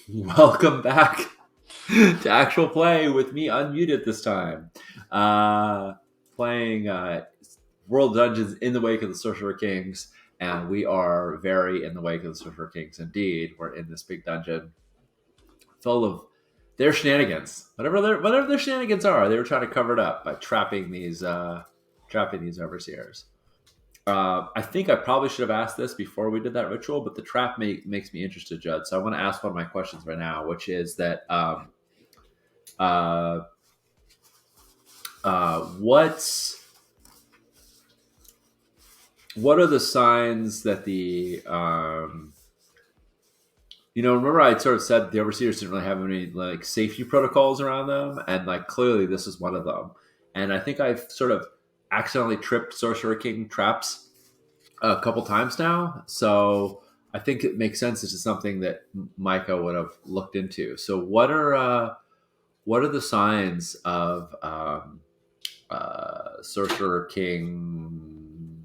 Welcome back to actual play with me unmuted this time. Playing World Dungeons in the wake of the Sorcerer Kings, and we are very in the wake of the Sorcerer Kings indeed. We're in this big dungeon full of their shenanigans. Whatever their shenanigans are, they were trying to cover it up by trapping these overseers. I think I probably should have asked this before we did that ritual, but the trap makes me interested, Judd. So I want to ask one of my questions right now, which is that uh, what are the signs that remember I sort of said the overseers didn't really have any like safety protocols around them, and like clearly this is one of them. And I think I've sort of accidentally tripped Sorcerer King traps a couple times now. So I think it makes sense. This is something that Micah would have looked into. So what are the signs of Sorcerer King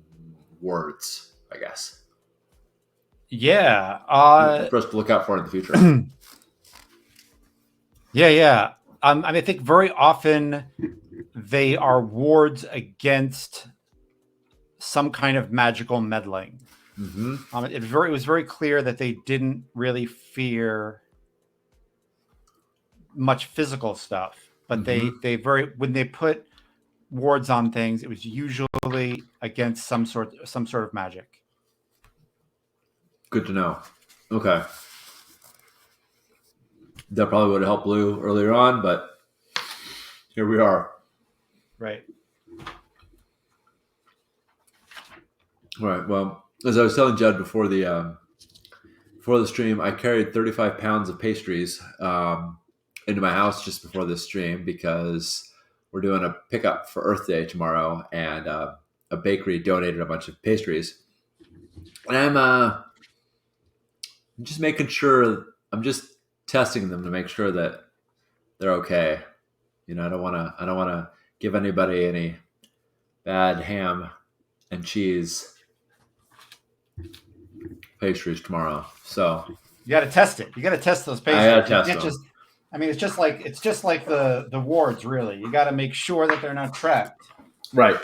words, I guess? Yeah. For us to look out for in the future. Yeah. I think very often they are wards against some kind of magical meddling. Mm-hmm. It was very clear that they didn't really fear much physical stuff, but Mm-hmm. when they put wards on things, it was usually against some sort of magic. Good to know. Okay. That probably would have helped Blue earlier on, but here we are. Right. All right. Well, as I was telling Judd before the stream, I carried 35 pounds of pastries into my house just before this stream because we're doing a pickup for Earth Day tomorrow, and a bakery donated a bunch of pastries. And I'm just making sure. I'm just testing them to make sure that they're okay. I don't want to give anybody any bad ham and cheese pastries tomorrow. So you got to test it. You got to test those pastries. I got to test them. It's just like the wards. Really, you got to make sure that they're not trapped. Right.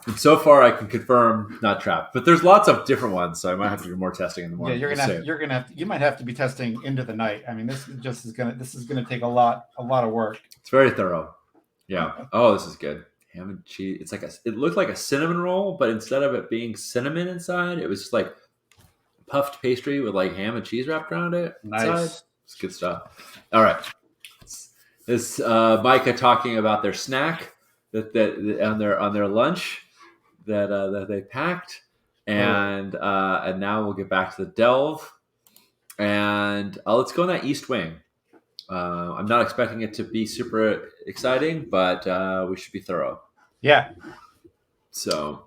And so far, I can confirm not trapped, but there's lots of different ones, so I might have to do more testing in the morning. Yeah, you might have to be testing into the night. I mean, this is gonna take a lot of work. It's very thorough. Yeah. Oh, this is good. Ham and cheese. It looked like a cinnamon roll, but instead of it being cinnamon inside, it was just like puffed pastry with like ham and cheese wrapped around it. Nice. Inside. It's good stuff. All right. This Micah talking about their snack that on their lunch that they packed, and now we'll get back to the delve, and let's go in that east wing. I'm not expecting it to be super exciting, but we should be thorough. Yeah. So.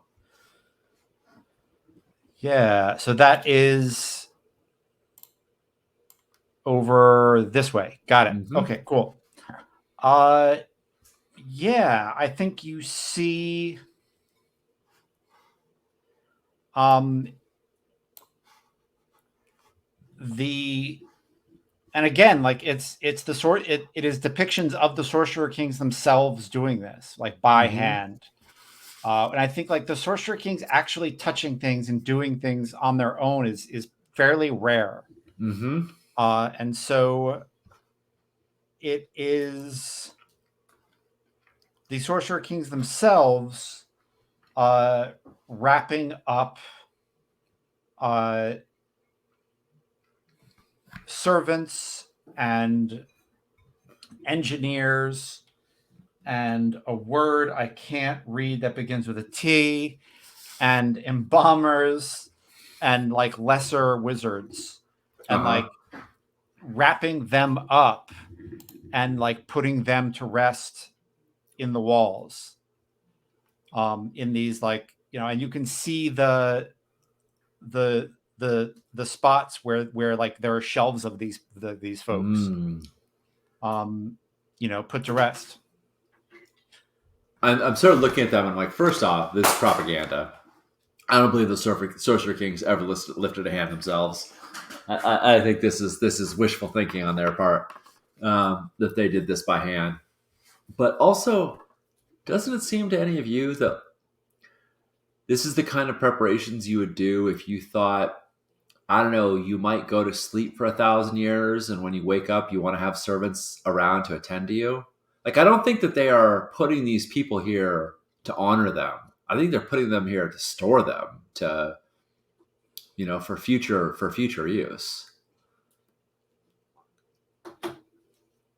Yeah. So that is over this way. Got it. Mm-hmm. Okay, cool. Yeah, I think you see and again, like it is depictions of the Sorcerer Kings themselves doing this, like by hand. And I think like the Sorcerer Kings actually touching things and doing things on their own is fairly rare. Mm-hmm. And so it is the Sorcerer Kings themselves wrapping up servants and engineers and a word I can't read that begins with a T, and embalmers and like lesser wizards, and like wrapping them up and like putting them to rest in the walls, in these like, and you can see the spots where like there are shelves of these folks, put to rest. I'm sort of looking at them and like, first off, this is propaganda. I don't believe the Sorcerer Kings ever lifted a hand themselves. I think this is wishful thinking on their part, that they did this by hand. But also, doesn't it seem to any of you that this is the kind of preparations you would do if you thought, I don't know, you might go to sleep for 1,000 years, and when you wake up, you want to have servants around to attend to you? Like, I don't think that they are putting these people here to honor them. I think they're putting them here to store them, to, for future use.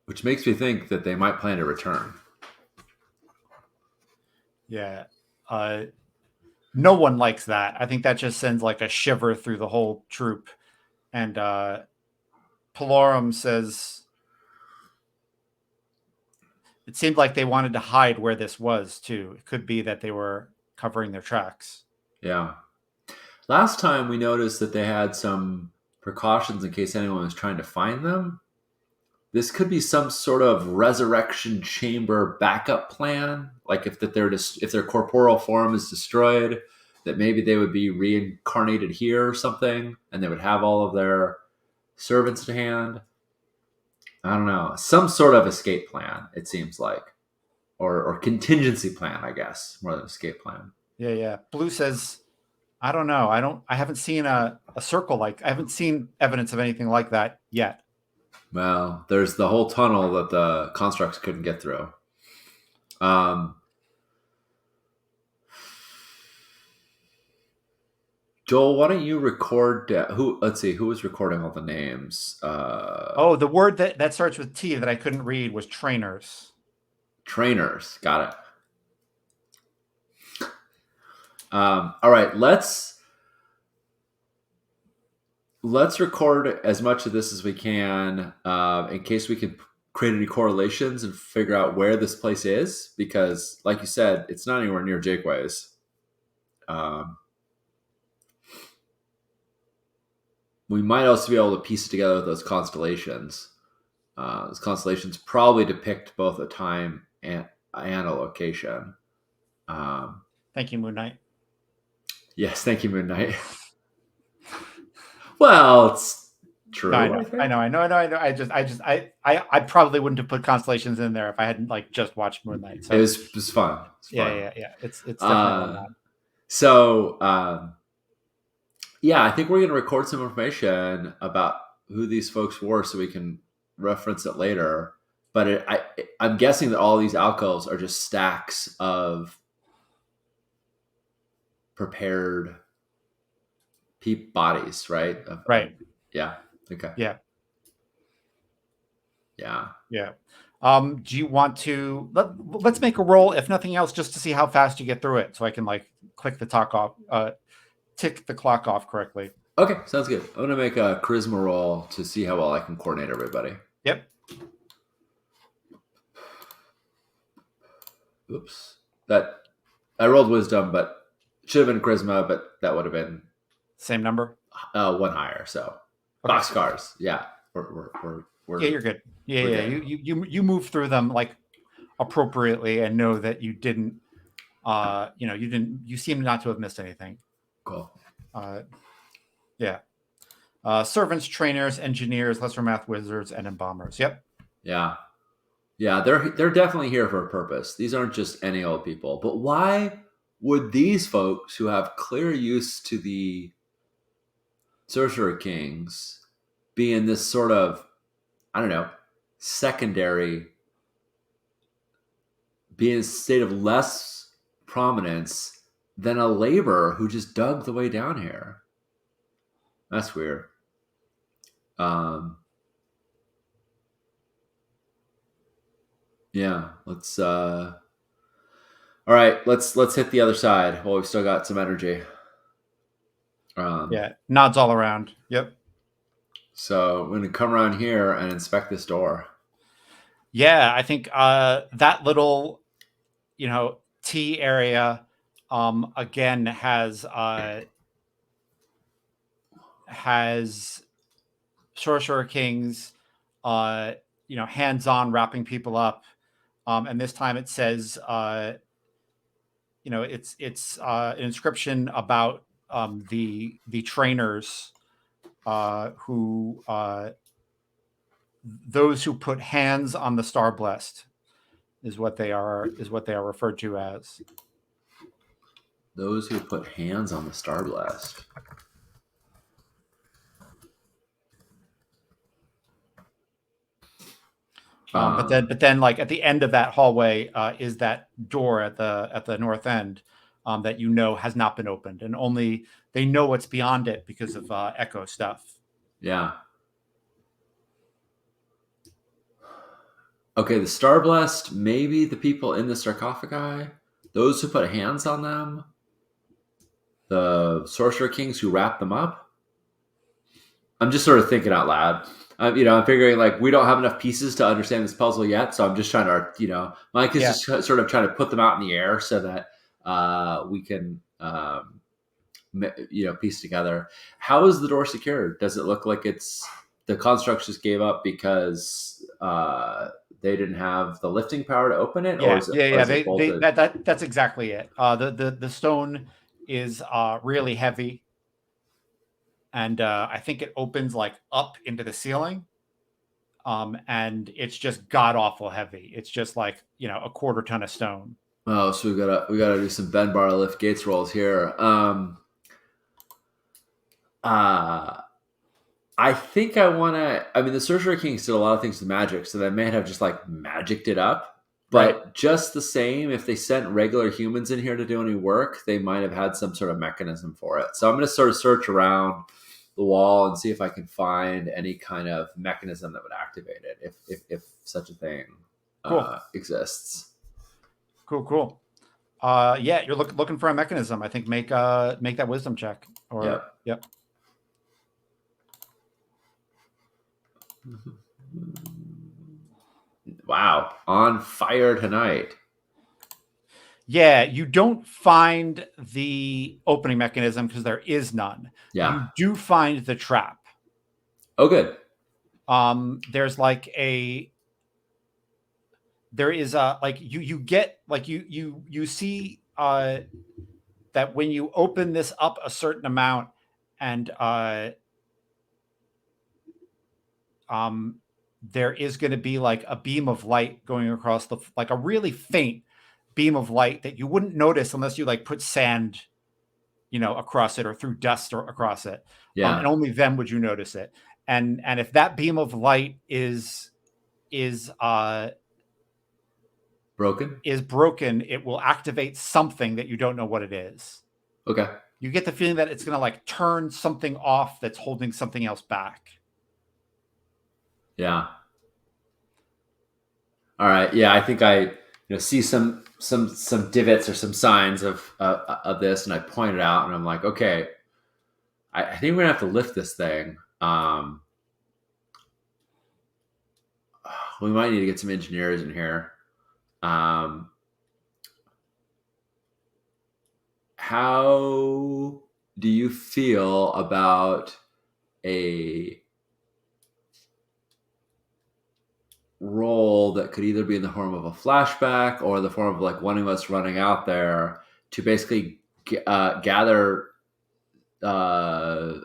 Which makes me think that they might plan to return. Yeah. No one likes that. I think that just sends like a shiver through the whole troop. And Palorum says it seemed like they wanted to hide where this was too. It could be that they were covering their tracks. Yeah. Last time we noticed that they had some precautions in case anyone was trying to find them. This could be some sort of resurrection chamber backup plan. Like if their corporeal form is destroyed, that maybe they would be reincarnated here or something, and they would have all of their servants to hand. I don't know, some sort of escape plan. It seems like, or contingency plan, I guess, more than escape plan. Yeah, yeah. Blue says, I don't know. I haven't seen a circle like I haven't seen evidence of anything like that yet. Well, there's the whole tunnel that the constructs couldn't get through. Um, Joel, why don't you record who? Let's see, who was recording all the names? Oh, the word that starts with T that I couldn't read was trainers. Trainers, got it. All right, let's record as much of this as we can, in case we can create any correlations and figure out where this place is, because, like you said, it's not anywhere near Jakeway's. We might also be able to piece it together with those constellations. Those constellations probably depict both a time and a location. Thank you, Moon Knight. Yes, thank you, Moon Knight. Well, it's true. No, I know. I probably wouldn't have put constellations in there if I hadn't like just watched Moon Knight. So it was fun. It's fun. Yeah. It's definitely well done. So, yeah, I think we're going to record some information about who these folks were, so we can reference it later. But I'm guessing that all these alcoves are just stacks of prepared bodies, right? Right. Yeah. Okay. Yeah. Yeah. Yeah. Do you want to let's make a roll, if nothing else, just to see how fast you get through it, so I can like click the talk off, tick the clock off correctly. Okay, sounds good. I'm gonna make a charisma roll to see how well I can coordinate everybody. Yep. Oops. That I rolled wisdom, but should have been charisma, but that would have been Same number. one higher. So Okay. boxcars, yeah, we're Yeah, you're good. Yeah, we're yeah. good. You move through them like appropriately and know that you didn't. You didn't. You seem not to have missed anything. Cool. Yeah. Servants, trainers, engineers, lesser math wizards, and embalmers. Yep. Yeah. Yeah, they're definitely here for a purpose. These aren't just any old people. But why would these folks, who have clear use to the Sorcerer Kings, be in this sort of, I don't know, secondary, be in a state of less prominence than a laborer who just dug the way down here? That's weird. Yeah, let's all right, let's hit the other side while we've still got some energy. Yeah, nods all around. Yep. So we're gonna come around here and inspect this door. Yeah, I think that little, T area, again has Sorcerer Kings, hands on wrapping people up, and this time it says, it's an inscription about the trainers who those who put hands on the star blessed is what they are referred to as. Those who put hands on the Star Blast. But then, like at the end of that hallway, is that door at the north end that you know has not been opened, and only they know what's beyond it because of Echo stuff. Yeah. Okay, the Star Blast, maybe the people in the sarcophagi, those who put hands on them, the Sorcerer Kings who wrap them up. I'm just sort of thinking out loud. I'm figuring like we don't have enough pieces to understand this puzzle yet, so I'm just trying to, Mike is Yeah, just sort of trying to put them out in the air so that we can, piece together. How is the door secured? Does it look like the constructs just gave up because they didn't have the lifting power to open it, or yeah, is it yeah, or yeah. is it bolted? That's exactly it. The stone is really heavy, and I think it opens like up into the ceiling. And it's just god awful heavy. It's just like a quarter ton of stone. Oh, so we gotta do some Ben Bar lift gates rolls here. Uh I think I want to. I mean, the Sorcerer Kings did a lot of things with magic, so they may have just like magicked it up. Right. But just the same, if they sent regular humans in here to do any work, they might have had some sort of mechanism for it. So I'm going to sort of search around the wall and see if I can find any kind of mechanism that would activate it, if such a thing Cool. exists. Cool. Yeah, you're looking for a mechanism. I think make that wisdom check. Or Yep. yep. Wow, on fire tonight. Yeah, you don't find the opening mechanism because there is none. Yeah. You do find the trap. Oh, good. There's like a there is a like you get like you see that when you open this up a certain amount and um there is going to be like a beam of light going across like a really faint beam of light that you wouldn't notice unless you like put sand across it or through dust or across it. And Yeah. only then would you notice it. And if that beam of light is Broken. is broken, it will activate something that you don't know what it is. Okay. You get the feeling that it's going to like turn something off that's holding something else back. Yeah. All right. Yeah, I think I see some divots or some signs of this, and I point it out, and I'm like, okay, I think we're gonna have to lift this thing. We might need to get some engineers in here. Um, how do you feel about a role that could either be in the form of a flashback or the form of like one of us running out there to basically gather uh,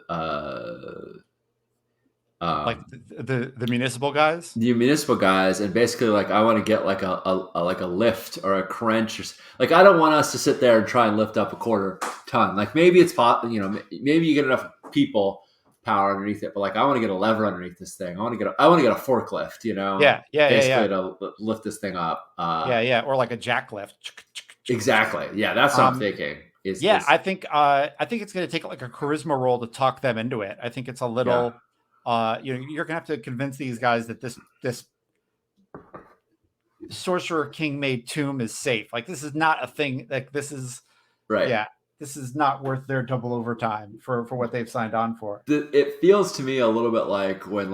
uh, Like um, the municipal guys. the municipal guys, and basically like I want to get like like a lift or a crunch or like I don't want us to sit there and try and lift up a quarter ton. Like maybe maybe you get enough people power underneath it, but like I want to get a lever underneath this thing. I want to get a forklift, basically Yeah. to lift this thing up. Yeah. Or like a jack lift. Exactly. Yeah, that's what I'm thinking. Yeah, Is I think it's going to take like a charisma roll to talk them into it. I think it's a Yeah. little you're going to have to convince these guys that this sorcerer king made tomb is safe. Like this is not a thing. Like this is Right. yeah, this is not worth their double overtime for what they've signed on for. It feels to me a little bit like when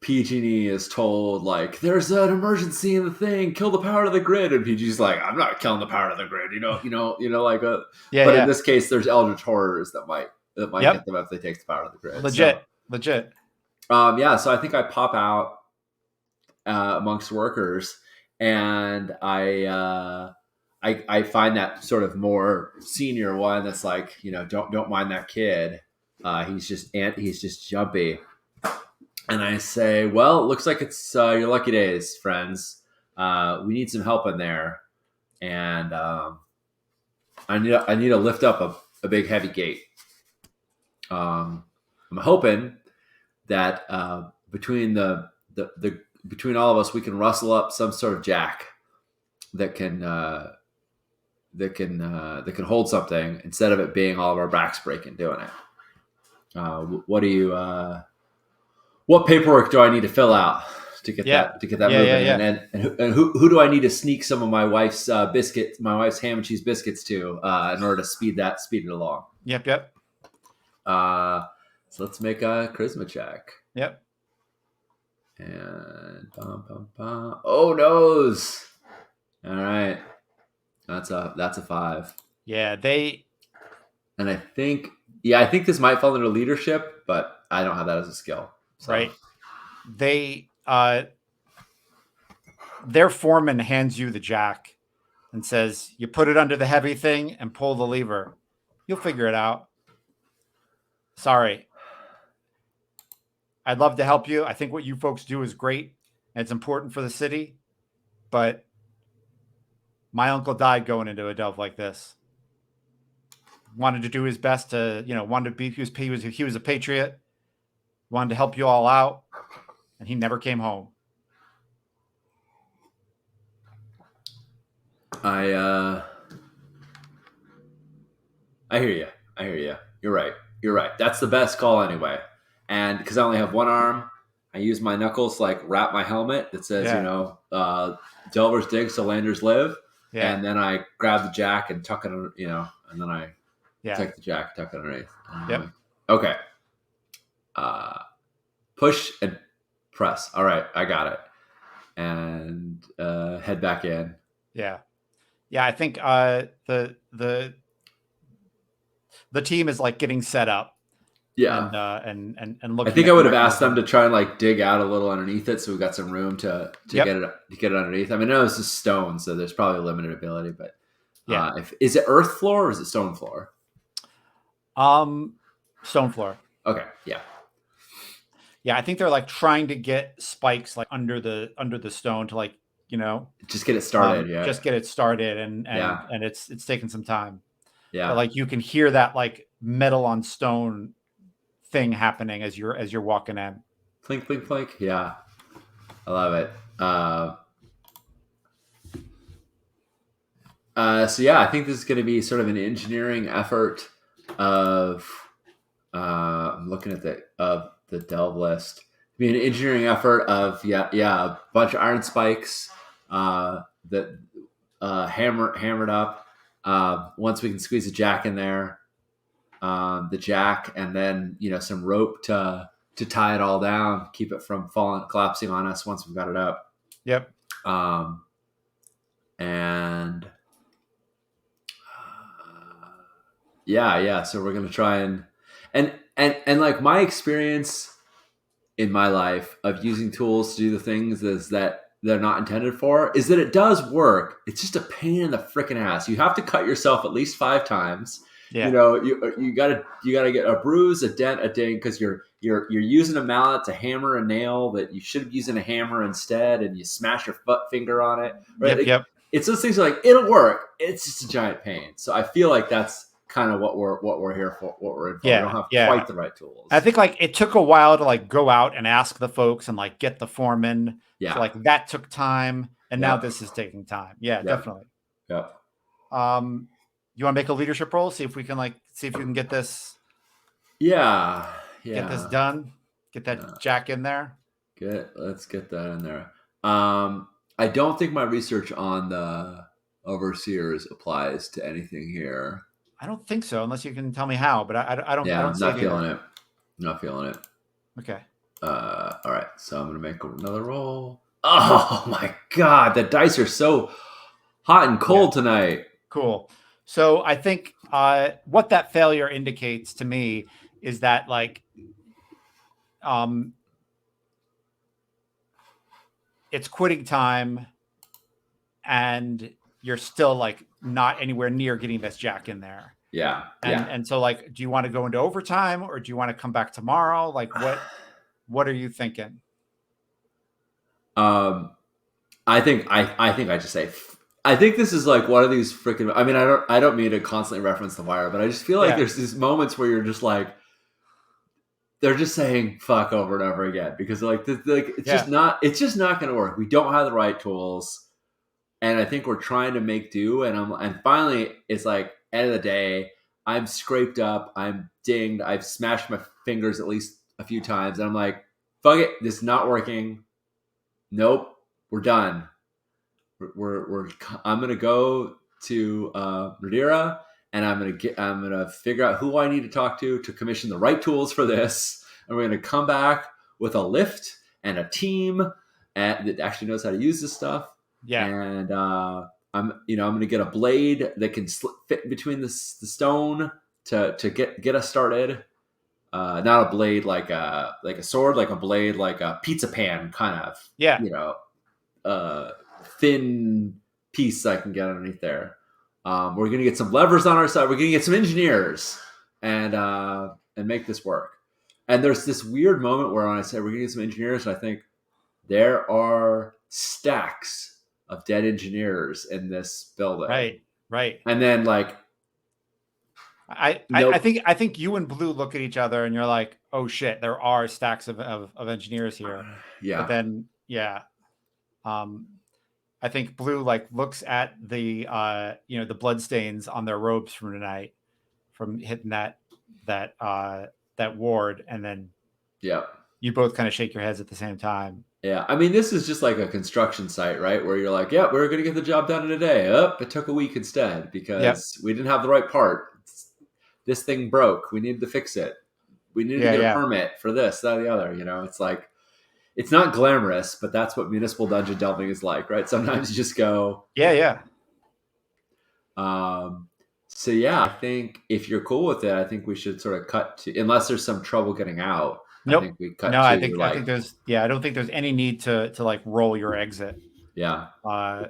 PG&E is told like there's an emergency in the thing, kill the power to the grid, and PG's like I'm not killing the power to the grid, Yeah, but in yeah. this case there's eldritch horrors that might get Yep. them if they take the power to the grid. So Legit. yeah, so I think I pop out amongst workers, and I find that sort of more senior one that's like don't mind that kid. He's just jumpy. And I say, well, it looks like it's your lucky days, friends. We need some help in there, and I need to lift up a big heavy gate. I'm hoping that the between all of us, we can rustle up some sort of jack that can that can hold something instead of it being all of our backs breaking doing it. What do you? What paperwork do I need to fill out Yeah. to get that Yeah. Yeah. moving? Yeah. And who do I need to sneak some of my wife's my wife's ham and cheese biscuits to in order to speed it along? Yep. Yep. Uh, so let's make a charisma check. Yep. And oh noes. All right, that's a 5. Yeah. They. And I think this might fall under leadership, but I don't have that as a skill. So. Right. They. Their foreman hands you the jack and says, "You put it under the heavy thing and pull the lever. You'll figure it out." Sorry. I'd love to help you. I think what you folks do is great and it's important for the city, but my uncle died going into a delve like this. Wanted to do his best to, wanted to be, he was a patriot, wanted to help you all out, and he never came home. I hear you. I hear you. You're right. You're right. That's the best call anyway. And because I only have one arm, I use my knuckles to like wrap my helmet that says, Delvers dig so landers live. Yeah. And then I grab the jack and tuck it, and then I take the jack, tuck it underneath. Yep. Okay. Push and press. All right. I got it. And head back in. Yeah. Yeah. I think the team is like getting set up. Yeah, and looking. I think I would have asked them to try and like dig out a little underneath it, so we got some room to get it underneath. I mean, I know it's just stone, so there's probably limited ability, but is it earth floor or is it stone floor? Stone floor. Okay, yeah. I think they're like trying to get spikes like under the stone to like just get it started. Just get it started, and it's taking some time. Yeah, but like you can hear that like metal on stone thing happening as you're walking in. Clink, clink, clink. Yeah, I love it. So yeah, I think this is going to be sort of an engineering effort of. I'm looking at the delve list. It'd be an engineering effort of a bunch of iron spikes that hammered up. Once we can squeeze a jack in there. The jack, and then some rope to tie it all down, keep it from collapsing on us once we've got it up. Yep. And so we're gonna try and like my experience in my life of using tools to do the things that they're not intended for is that it does work. It's just a pain in the freaking ass. You have to cut yourself at least 5 times. Yeah. You gotta get a bruise, a dent, a ding, because you're using a mallet to hammer a nail that you should be using a hammer instead, and you smash your finger on it. Right? Yep. It's those things like it'll work. It's just a giant pain. So I feel like that's kind of what we're here for. What we're in for. We don't have quite the right tools. I think like it took a while to like go out and ask the folks and like get the foreman. Yeah. So like that took time, and now this is taking time. Yeah, definitely. Yeah. You want to make a leadership roll? See if you can get this. Yeah. Get this done. Get that jack in there. Let's get that in there. I don't think my research on the overseers applies to anything here. I don't think so, unless you can tell me how. But I don't. Yeah, I don't I'm not feeling it. Not feeling it. Okay. All right, so I'm gonna make another roll. Oh my god, the dice are so hot and cold tonight. Cool. So I think what that failure indicates to me is that like, it's quitting time, and you're still like not anywhere near getting this jack in there. Yeah. And Yeah. and so like, do you want to go into overtime or do you want to come back tomorrow? Like what are you thinking? Um, I think I just say I think this is like one of these freaking. I mean, I don't mean to constantly reference The Wire, but I just feel like Yeah. there's these moments where you're just like they're just saying fuck over and over again because like Yeah. it's just not going to work. We don't have the right tools, and I think we're trying to make do. And finally, it's like end of the day, I'm scraped up, I'm dinged, I've smashed my fingers at least a few times, and I'm like, fuck it, this is not working. Nope, we're done. We're I'm gonna go to Madeira and I'm gonna figure out who I need to talk to commission the right tools for this. And we're gonna come back with a lift and a team that actually knows how to use this stuff. Yeah. And I'm gonna get a blade that can fit between the stone to get us started. Not a blade like a sword, like a blade like a pizza pan kind of Yeah. you know uh, thin piece I can get underneath there. We're gonna get some levers on our side. We're gonna get some engineers and make this work. And there's this weird moment where when I say we're gonna get some engineers, I think there are stacks of dead engineers in this building. Right. Right. And then like I nope, think you and Blue look at each other and you're like, oh shit, there are stacks of engineers here. But yeah, then yeah. Um I think Blue like looks at the the blood stains on their robes from tonight from hitting that ward, and then yeah. you both kind of shake your heads at the same time. Yeah, I mean, this is just like a construction site, right? Where you're like, yeah, we're going to get the job done in a day. It took a week instead Yep. because we didn't have the right part. This thing broke. We needed to fix it. We needed to Yeah, get a yeah. permit for this, that, the other. It's like, it's not glamorous, but that's what municipal dungeon delving is like, right? Sometimes you just go, Yeah, yeah. um, so yeah, I think if you're cool with it, I think we should sort of cut to, unless there's some trouble getting out, I Nope. think we No, cut to I think like, there's I don't think there's any need to like roll your exit. yeah, Uh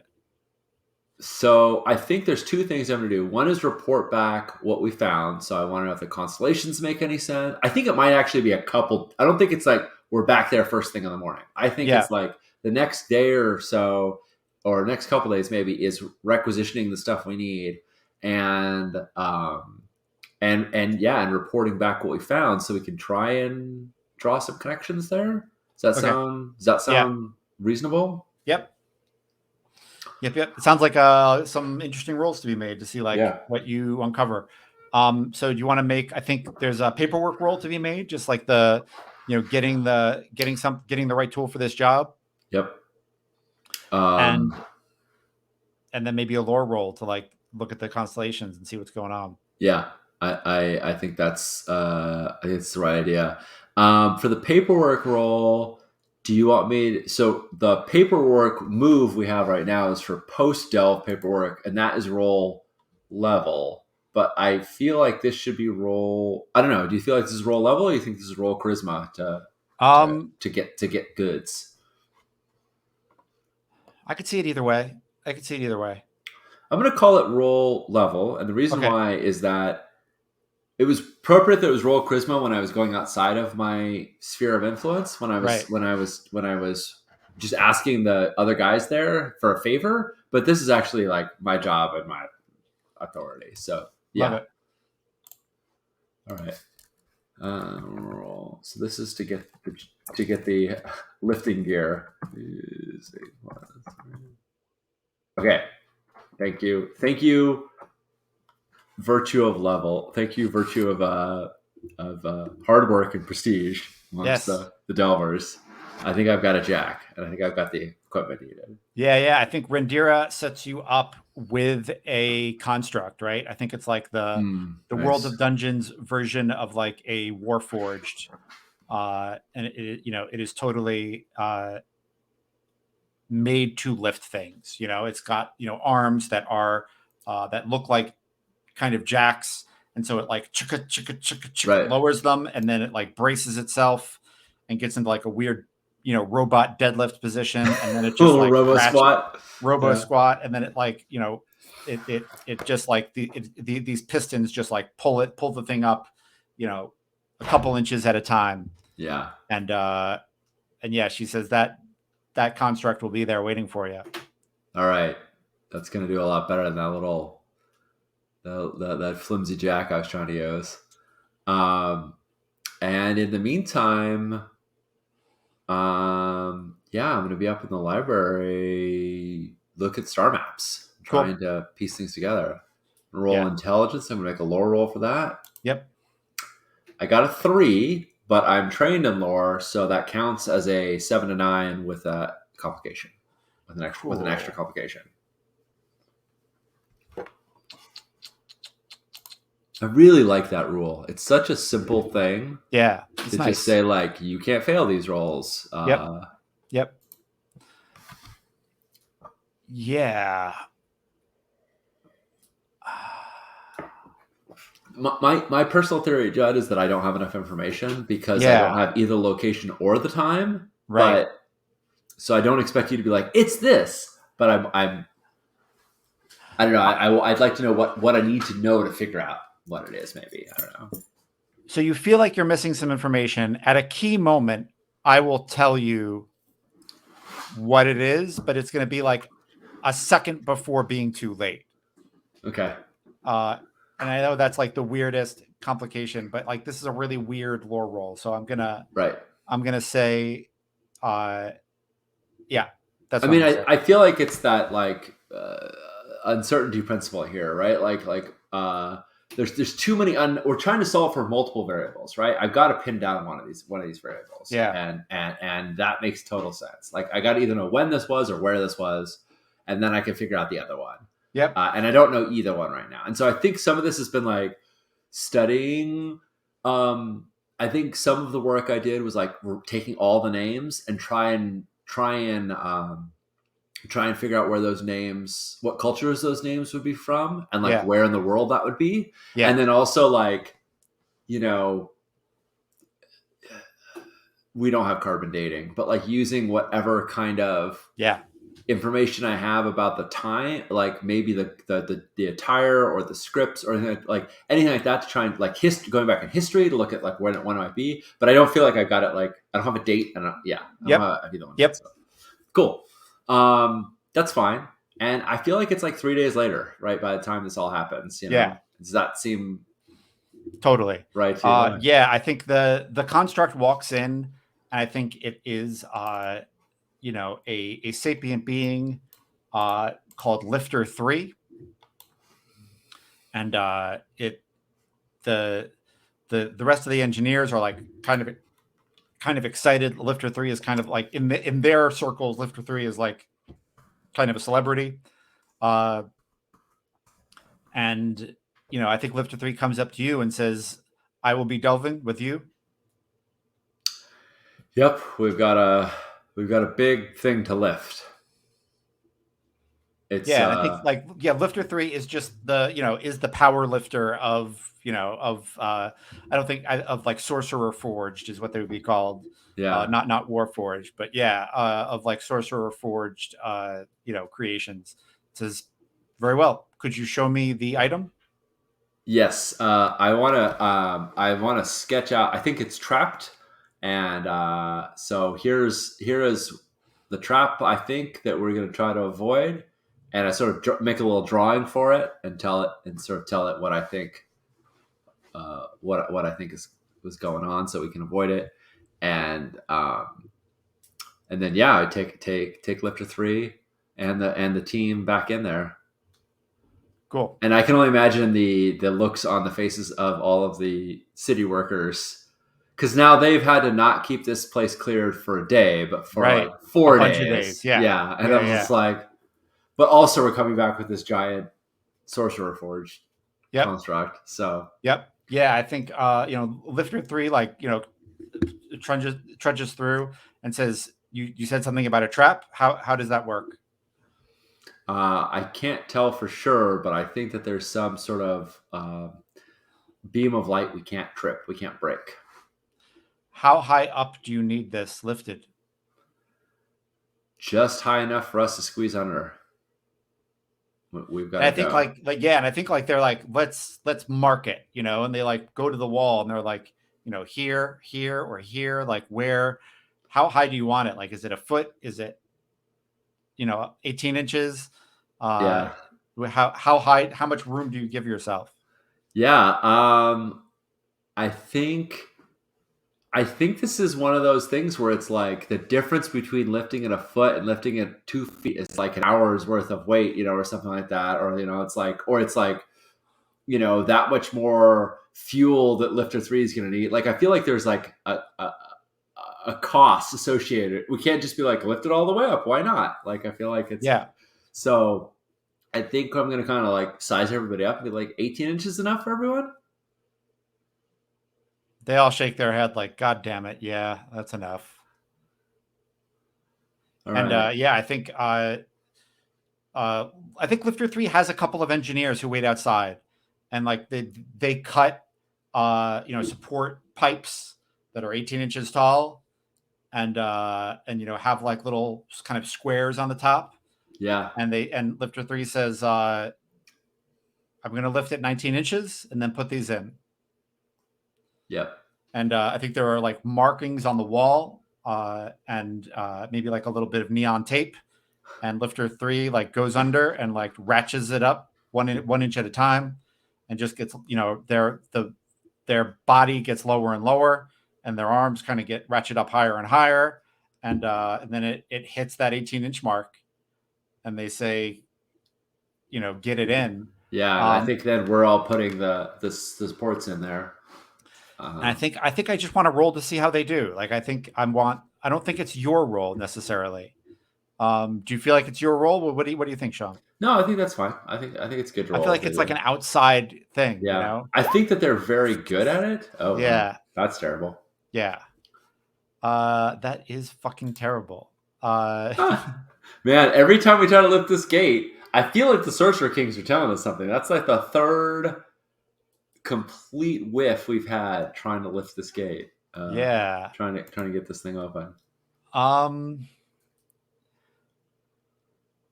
So I think there's two things I'm going to do. One is report back what we found. So I want to know if the constellations make any sense. I think it might actually be a couple. I don't think it's like we're back there first thing in the morning. I think yeah. it's like the next day or so, or next couple days maybe, is requisitioning the stuff we need and and reporting back what we found so we can try and draw some connections there. Okay. Does that Yeah. sound reasonable? Yep. Yep, yep. It sounds like some interesting rolls to be made to see like Yeah. what you uncover. So do you want to make? I think there's a paperwork roll to be made, just like the, getting the right tool for this job, Yep. and Um, then maybe a lore roll to like look at the constellations and see what's going on. Yeah, I think I think it's the right idea. For the paperwork role, do you want me so the paperwork move we have right now is for post delve paperwork, and that is role level. But I feel like this should be role. I don't know. Do you feel like this is role level, or do you think this is role charisma Um, to get goods? I could see it either way. I could see it either way. I'm going to call it role level, and the reason Okay. why is that it was appropriate that it was roll charisma when I was going outside of my sphere of influence Right. when I was just asking the other guys there for a favor. But this is actually like my job and my authority. So Love yeah, it. all right. Roll. So this is to get the lifting gear. Okay. Thank you, virtue of level. Thank you, virtue of hard work and prestige amongst Yes. the delvers. I think I've got a jack, and I think I've got the equipment needed. Yeah, yeah. I think Rendira sets you up with a construct, right? I think it's like the World Nice. of Dungeons version of like a Warforged, and it is totally made to lift things. It's got arms that are that look like kind of jacks, and so it like chicka chicka chicka chicka Right. lowers them, and then it like braces itself and gets into like a weird robot deadlift position, and then it just Little like robo ratchet squat. robo Yeah. squat, and then it like it just like these pistons just like pull the thing up, a couple inches at a time, Yeah. and yeah, she says that construct will be there waiting for you. All right. That's gonna do a lot better than that little that flimsy jack I was trying to use. Um, and in the meantime, yeah, I'm gonna be up in the library, look at star maps, Cool. trying to piece things together. Roll Yeah. intelligence. I'm gonna make a lore roll for that. Yep. I got a 3, but I'm trained in lore, so that counts as a 7 to 9 with a complication, with an extra Cool. complication. I really like that rule. It's such a simple thing Yeah. It's to just nice. say like you can't fail these rolls. Yep. Yep. Yeah. My personal theory, Judd, is that I don't have enough information because I don't Yeah. have either location or the time. Right. But so I don't expect you to be like it's this. But I don't know. I'd like to know what I need to know to figure out what it is. Maybe I don't know. So you feel like you're missing some information. At a key moment, I will tell you what it is, but it's going to be like a second before being too late. Okay. Uh, and I know that's like the weirdest complication, but like this is a really weird lore roll. So Right. I'm gonna say, uh, yeah, that's I what I'm mean, gonna say. I feel like it's that like uncertainty principle here, right? There's too many. We're trying to solve for multiple variables, right? I've got to pin down one of these variables, Yeah. and that makes total sense. Like I got to either know when this was or where this was, and then I can figure out the other one. Yep. And I don't know either one right now, and so I think some of this has been like studying. I think some of the work I did was like we're taking all the names and try and figure out where those names, what cultures those names would be from, and like Yeah. where in the world that would be. Yeah. And then also like, you know, we don't have carbon dating, but like using whatever kind of Yeah. information I have about the time, like maybe the attire or the scripts or anything like that to try and like going back in history to look at like when it might be. But I don't feel like I got it. Like I don't have a date, and I don't Yep. have either one of that Yep. stuff. Cool. That's fine. And I feel like it's like 3 days later, right? By the time this all happens, Yeah. does that seem Totally. right to you? Yeah. I think the construct walks in, and I think it is, a sapient being, called Lifter 3, and the the rest of the engineers are like kind of excited. Lifter 3 is kind of like in their circles. Lifter 3 is like kind of a celebrity, uh, and I think Lifter 3 comes up to you and says, "I will be delving with you." Yep, we've got a big thing to lift. It's Yeah, and I think like Lifter 3 is just is the power lifter of I don't think of like Sorcerer Forged is what they would be called, yeah. not War Forged, but yeah, of like Sorcerer Forged creations. It says, very well. Could you show me the item? Yes, I want to sketch out. I think it's trapped, and so here is the trap. I think that we're going to try to avoid, and I sort of make a little drawing for it and sort of tell it what I think what I think is was going on, so we can avoid it, and then yeah, I take Lifter 3 and the team back in there. Cool. And I can only imagine the looks on the faces of all of the city workers because now they've had to not keep this place cleared for a day, but for like Right. A four bunch of days. days. Yeah. Yeah, and Yeah. I'm Yeah. just like, but also we're coming back with this giant sorcerer forge Yep. construct. So Yep. Yeah. I think Lifter 3 like trudges through and says, "You said something about a trap. How does that work?" I can't tell for sure, but I think that there's some sort of beam of light we can't trip, we can't break. How high up do you need this lifted? Just high enough for us to squeeze under. We've got And I to think go. like yeah, and I think like they're like let's mark it, you know, and they like go to the wall and they're like, you know, here, here, or here, like where, how high do you want it? Like, is it a foot? Is it, you know, 18 inches? Uh, Yeah. how high? How much room do you give yourself? Yeah. I think I think this is one of those things where it's like the difference between lifting it a foot and lifting it 2 feet is like an hour's worth of weight, you know, or something like that. Or, you know, it's like, you know, that much more fuel that lifter three is going to need. Like, I feel like there's like a cost associated. We can't just be like, lift it all the way up. Why not? Like, I feel like it's Yeah, so I think I'm going to kind of like size everybody up and be like 18 inches enough for everyone. they all shake their head like, God damn it, yeah, that's enough. All And right. yeah, uh, I think Lifter Three has a couple of engineers who wait outside, and like they cut you know, support pipes that are 18 inches tall, and you know, have like little kind of squares on the top, Yeah. and Lifter Three says, I'm going to lift it 19 inches and then put these in. Yep. And I think there are like markings on the wall, and maybe like a little bit of neon tape. And Lifter Three like goes under and like ratchets it up 1 inch at a time, and just gets, you know, their body gets lower and lower, and their arms kind of get ratchet up higher and higher, and then it hits that 18-inch mark, and they say, you know, get it in. Yeah, and I Um, think then we're all putting the supports in there. and Uh, I think I just want to roll to see how they do. Like I don't think it's your role necessarily. Do you feel like it's your role? What do you think, Sean? no, I think that's fine. I think it's good to I feel roll like if they it's like do. an outside thing, you Yeah, know? I think that they're very good at it. Oh no, Yeah, that's terrible. yeah. That is fucking terrible. Ah, man, every time we try to lift this gate, I feel like the Sorcerer Kings are telling us something. That's like the third complete whiff we've had trying to lift this gate. yeah. Trying to get this thing open. Um,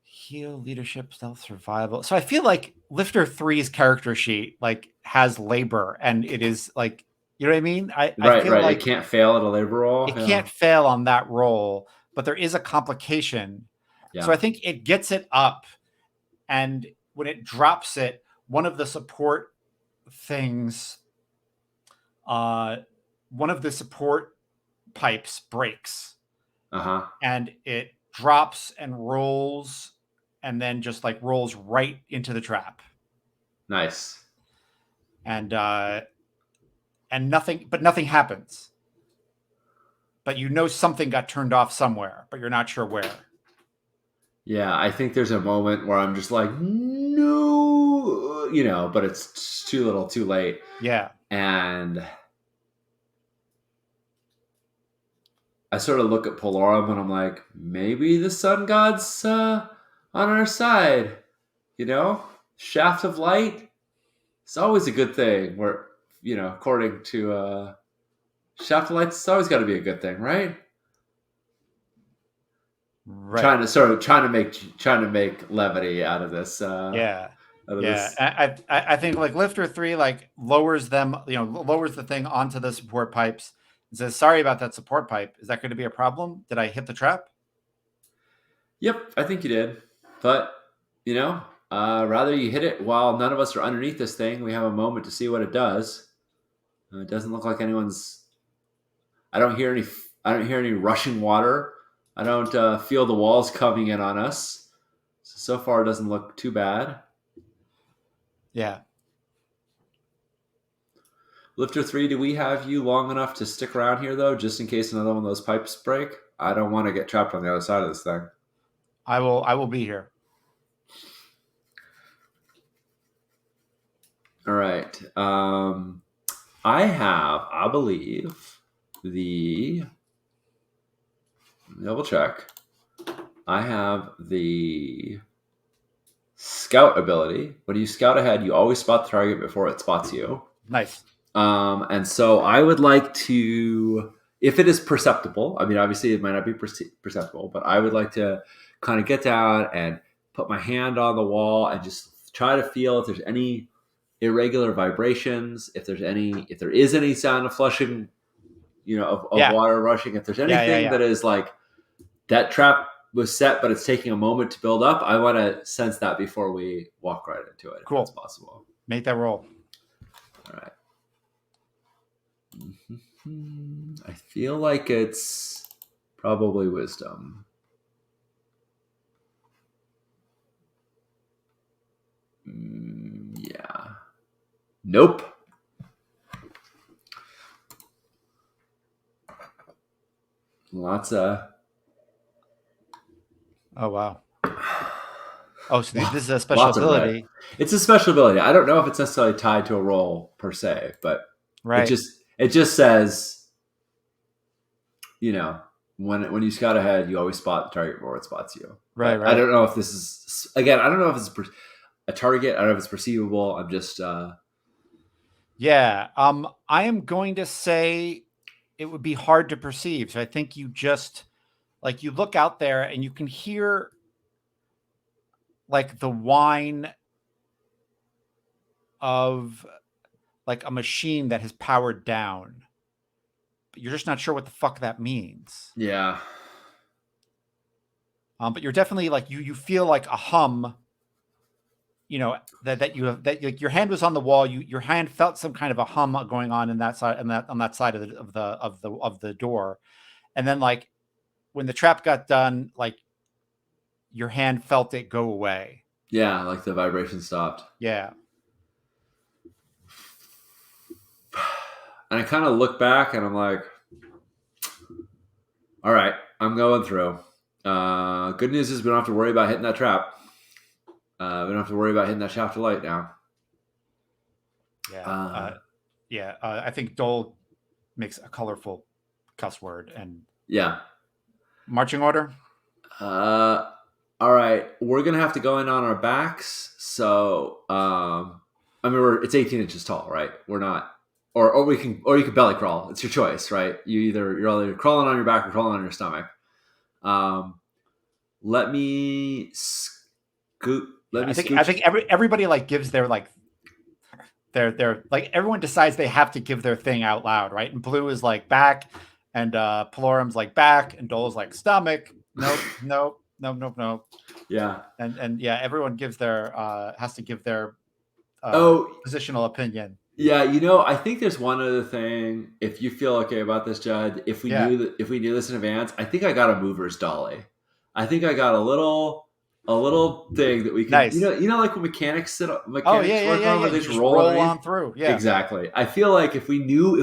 Heal, leadership, stealth, survival. So I feel like Lifter Three's character sheet like has labor, and it is like, you know what I mean. I Right, feel right. It like can't fail at a labor roll. it Yeah, can't fail on that roll, but there is a complication. So I yeah. think it gets it up, and when it drops it, one of the support things, uh, one of the support pipes breaks, Uh huh. and it drops and rolls, and then just like rolls right into the trap, Nice. and nothing happens, but you know something got turned off somewhere, but you're not sure where. Yeah, I think there's a moment where I'm just like, no, you know, but it's too little, too late. Yeah, And I sort of look at Polarum and I'm like, maybe the sun god's on our side, you know? Shaft of light. It's always a good thing. Where, you know, according to Shaft of light, it's always got to be a good thing, right? right. Trying to make levity out of this. Yeah. Out of Yeah, this. I think like Lifter Three like lowers them, you know, lowers the thing onto the support pipes and says, "Sorry about that support pipe. Is that going to be a problem? Did I hit the trap?" Yep, I think you did. But, you know, rather you hit it while none of us are underneath this thing. We have a moment to see what it does. It doesn't look like anyone's. I don't hear any. I don't hear any rushing water. I don't feel the walls coming in on us. So far, it doesn't look too bad. Yeah. Lifter three, do we have you long enough to stick around here though, just in case another one of those pipes break? I don't want to get trapped on the other side of this thing. I will be here. All right. I have, I believe, the double check. I have the scout ability. When you scout ahead, you always spot the target before it spots you. Nice. And so I would like to, if it is perceptible, I mean, obviously it might not be perceptible, but I would like to kind of get down and put my hand on the wall and just try to feel if there's any irregular vibrations, if there is any sound of flushing, of Yeah. water rushing, if there's Yeah. Yeah. anything Yeah. that is like that trap was set, but it's taking a moment to build up. I want to sense that before we walk right into it, if that's Cool. possible. Make that roll. All right. I feel like it's probably wisdom. Yeah. Nope. Lots of. Oh wow. Oh, so this is a special Lots of red. ability, It's a special ability. I don't know if it's necessarily tied to a role per se, but it right? just says, when you scout ahead, you always spot the target before it spots you. Right. But I Right. don't know if this is, again. I don't know if it's a target. I don't know if it's perceivable. I'm just. Yeah. I am going to say it would be hard to perceive. So I think you just like you look out there and you can hear like the whine of like a machine that has powered down. But you're just not sure what the fuck that means. Yeah. But you're definitely like you feel like a hum. That you have that like your hand was on the wall. Your hand felt some kind of a hum going on in that side and that on that side of the door, and then like when the trap got done, like your hand felt it go away. Yeah, like the vibration stopped. Yeah. And I kind of look back and I'm like, all right, I'm going through. Good news is we don't have to worry about hitting that trap. We don't have to worry about hitting that shaft of light now. Yeah. Uh, Yeah. I think Dole makes a colorful cuss word and yeah. marching order. All right, we're gonna have to go in on our backs. So, I mean, it's 18 inches tall, right? We're not, or you can belly crawl. It's your choice, right? You're either crawling on your back or crawling on your stomach. Um, let me scoot. Let Yeah. me I scooch. think everybody like gives their like their like everyone decides they have to give their thing out loud, right? And Blue is like back, and Pelorum's like back, and Dole's like stomach. Nope, nope, nope, nope, nope. Yeah. And yeah, everyone gives their has to give their Oh, positional opinion. yeah. I think there's one other thing. If you feel okay about this, Judd, Yeah, if we knew this in advance, I think I got a mover's dolly. I think I got a little thing that we can, nice. like when Oh yeah, mechanics yeah, work yeah, on, yeah. where they You just just roll roll underneath. on through. Yeah, Exactly. I feel like if we knew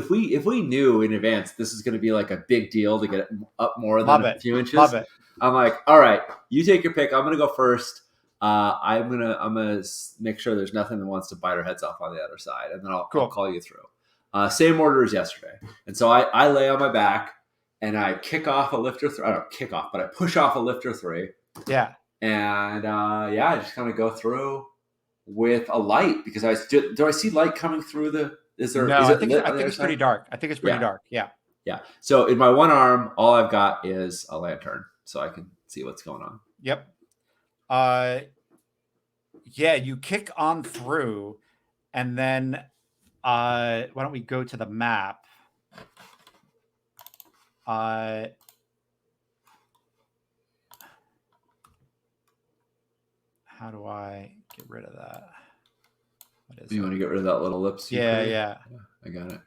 in advance this is going to be like a big deal to get up more than love a it, few love inches, it. I'm like, all right, you take your pick. I'm going to go first. I'm gonna make sure there's nothing that wants to bite our heads off on the other side, and then I'll Cool. call you through. Same order as yesterday, and so I lay on my back and I kick off a lifter three. I don't kick off, but I push off a lifter three, Yeah. and I just kind of go through with a light because do I see light coming through the? No, Is it lit I on the think other it's pretty side? dark. I think it's pretty Yeah, dark. Yeah. yeah. So in my one arm, all I've got is a lantern, so I can see what's going on. Yep. Uh, yeah. You kick on through, and then why don't we go to the map? Uh, how do I get rid of that? What is You it? want to get rid of that little ellipse you Yeah, created? yeah. Yeah, I got it.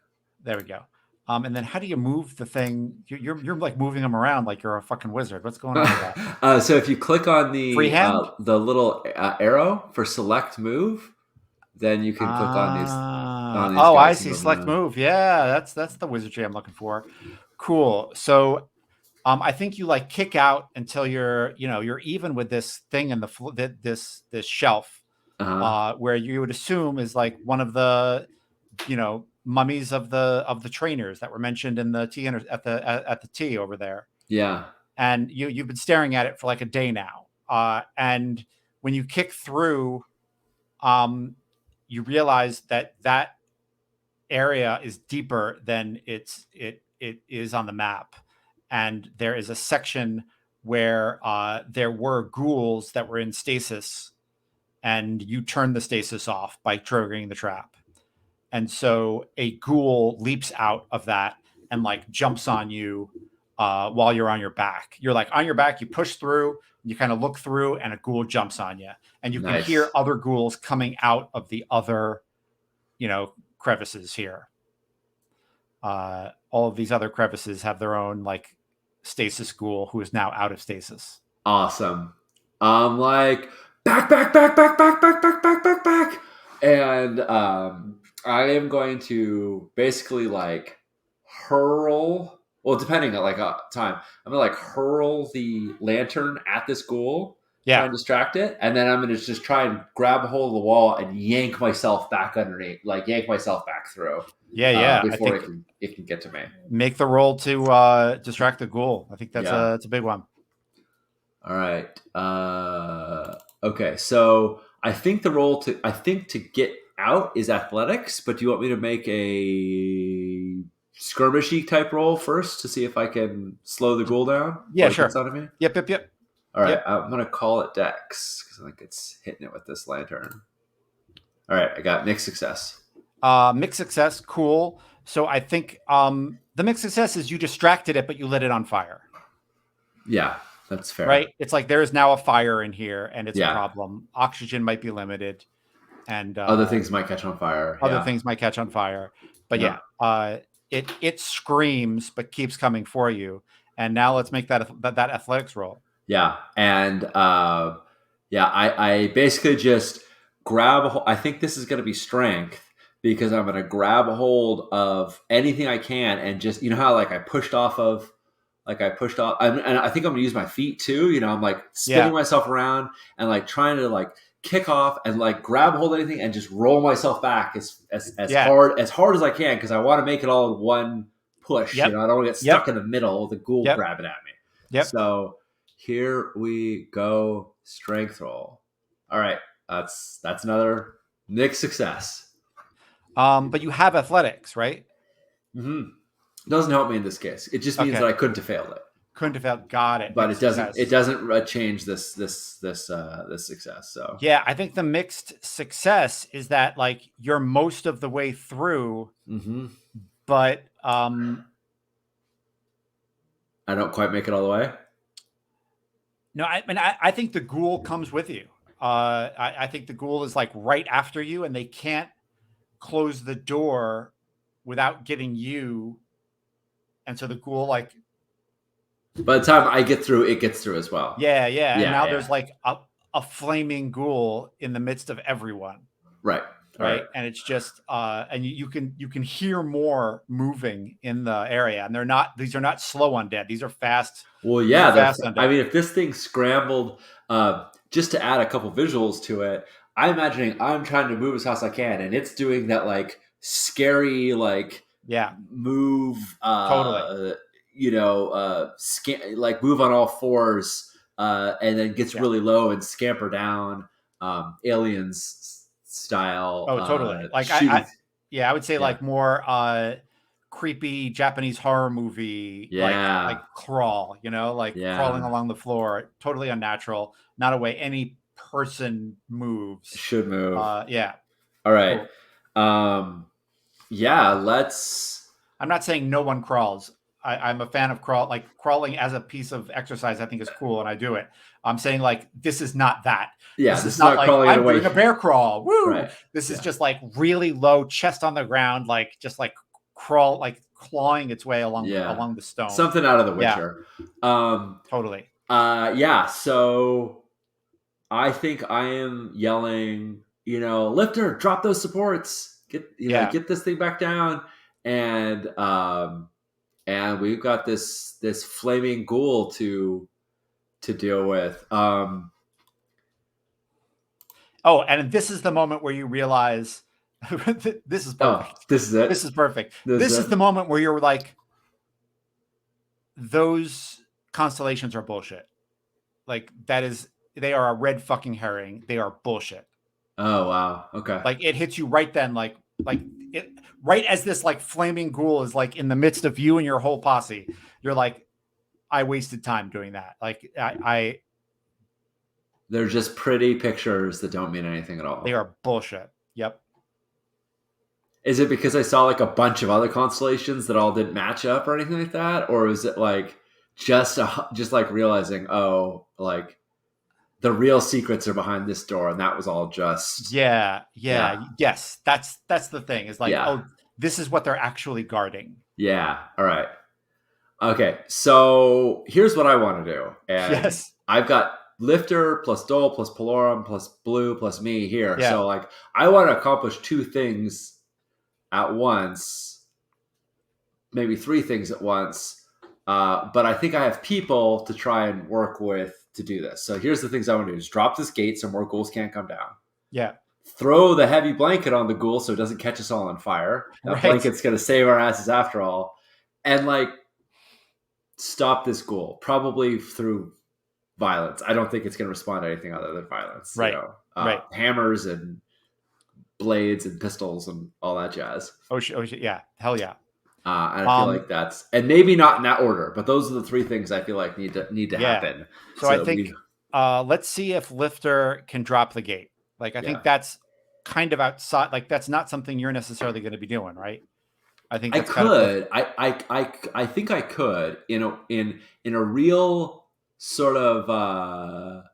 There we go. And then how do you move the thing? You're like moving them around like you're a fucking wizard. What's going on with that? So if you click on Freehand? the little arrow for select move, then you can click on these Oh, I guys and see. move Select around. move. Yeah, that's the wizardry I'm looking for. Cool. So, I think you like kick out until you're even with this thing in this shelf, Uh-huh. where you would assume is like one of the mummies of the trainers that were mentioned in the at the T over there, Yeah. and you've been staring at it for like a day now, and when you kick through, you realize that area is deeper than it is on the map, and there is a section where there were ghouls that were in stasis, and you turn the stasis off by triggering the trap. And so a ghoul leaps out of that and like jumps on you while you're on your back. You're like on your back, you push through, you kind of look through, and a ghoul jumps on you. And you can hear Nice. other ghouls coming out of the other, crevices here. All of these other crevices have their own like stasis ghoul who is now out of stasis. Awesome. I'm like back, back, back, back, back, back, back, back, back, back, and I am going to basically like hurl. Well, depending on like time, I'm gonna like hurl the lantern at this ghoul, try Yeah. and distract it, and then I'm gonna just try and grab a hold of the wall and yank myself back underneath, like yank myself back through. Yeah. I Before think it can get to me. make the roll to distract the ghoul. I think Yeah. that's a big one. All right. Okay. So I think to get out is athletics, but do you want me to make a skirmishy type roll first to see if I can slow the ghoul down Yeah, before it gets sure. out of me? Yep. All right. Yep. I'm gonna call it Dex because I think it's hitting it with this lantern. All right. I got mixed success. Mixed success, cool. So I think the mixed success is you distracted it, but you lit it on fire. Yeah, that's fair. Right? It's like there is now a fire in here, and it's a Yeah. problem. Oxygen might be limited, and Other things might catch on fire. other Yeah. things might catch on fire. But Yeah. it screams but keeps coming for you. And now let's make that athletics roll. Yeah, and I basically just grab. I think this is going to be strength because I'm going to grab a hold of anything I can and just how like I pushed off of, and I think I'm going to use my feet too. I'm like spinning myself around and like trying to like kick off and like grab hold of anything and just roll myself back as hard as I can because I want to make it all in one push. Yep. I don't want to get stuck in the middle of the ghoul grabbing at me. Yep. So here we go, strength roll. All right, that's another mixed success. But you have athletics, right? Mm-hmm. Doesn't help me in this case. It just means that I couldn't have failed it. Couldn't have failed. Got it. But mixed it doesn't. Success. It doesn't change this success. So yeah, I think the mixed success is that like you're most of the way through, but I don't quite make it all the way. No, I think the ghoul comes with you. I think the ghoul is like right after you, and they can't close the door without getting you. And so the ghoul, like, by the time I get through, it gets through as well. Yeah. And now there's like a flaming ghoul in the midst of everyone. Right. Right. And it's just and you can hear more moving in the area, and these are not slow undead. These are fast. Well, yeah, fast undead. I mean, if this thing scrambled, just to add a couple visuals to it, I'm imagining I'm trying to move as fast as I can, and it's doing that like scary like move totally. Like move on all fours, and then gets really low and scamper down, aliens style. Oh, totally. Like I would say like more creepy Japanese horror movie. Like Crawl. Like crawling along the floor. Totally unnatural. Not a way any person moves. Should move. Yeah. All right. Cool. Let's. I'm not saying no one crawls. I'm a fan of crawling as a piece of exercise. I think is cool, and I do it. I'm saying like this is not that. Yeah, this is not like crawling I'm doing a bear crawl. Woo! Right. This is just like really low, chest on the ground, like just like crawl, like clawing its way along the stone. Something out of The Witcher. Totally. So I think I am yelling. Lifter, drop those supports. Get this thing back down, and we've got this flaming ghoul to deal with. And this is the moment where you realize this is perfect. Oh, this is it. This is perfect. This is the moment where you're like, those constellations are bullshit. Like they are a red fucking herring. They are bullshit. Oh wow. Okay. Like it hits you right then, like it right as this like flaming ghoul is like in the midst of you and your whole posse. You're like, I wasted time doing that. Like I They're just pretty pictures that don't mean anything at they all. are bullshit. Yep. Is it because I saw like a bunch of other constellations that all didn't match up or anything like that, or is it like just like realizing, oh, like the real secrets are behind this door, and that was all just Yeah, yeah, yeah, yes. That's the thing. Is like, yeah, oh, this is what they're actually guarding. yeah. All right, okay. So here's what I want to do, and Yes. I've got Lifter plus Dole plus Palorum plus Blue plus me here. Yeah. So like, I want to accomplish two things at once, maybe three things at once. But I think I have people to try and work with to do this. So here's the things I want to do: is drop this gate so more ghouls can't come down. Yeah. Throw the heavy blanket on the ghoul so it doesn't catch us all on fire. That Right. blanket's gonna save our asses after all. And like stop this ghoul, probably through violence. I don't think it's gonna respond to anything other than violence. Right. Right. Hammers and blades and pistols and all that jazz. Oh, oh shit. Yeah. Hell yeah. And I feel like that's, and maybe not in that order, but those are the three things I feel like need to Yeah. happen. So I think let's see if Lifter can drop the gate. Like I think that's kind of outside. Like that's not something you're necessarily going to be doing, right? I think that's kind of I think I could in a real sort of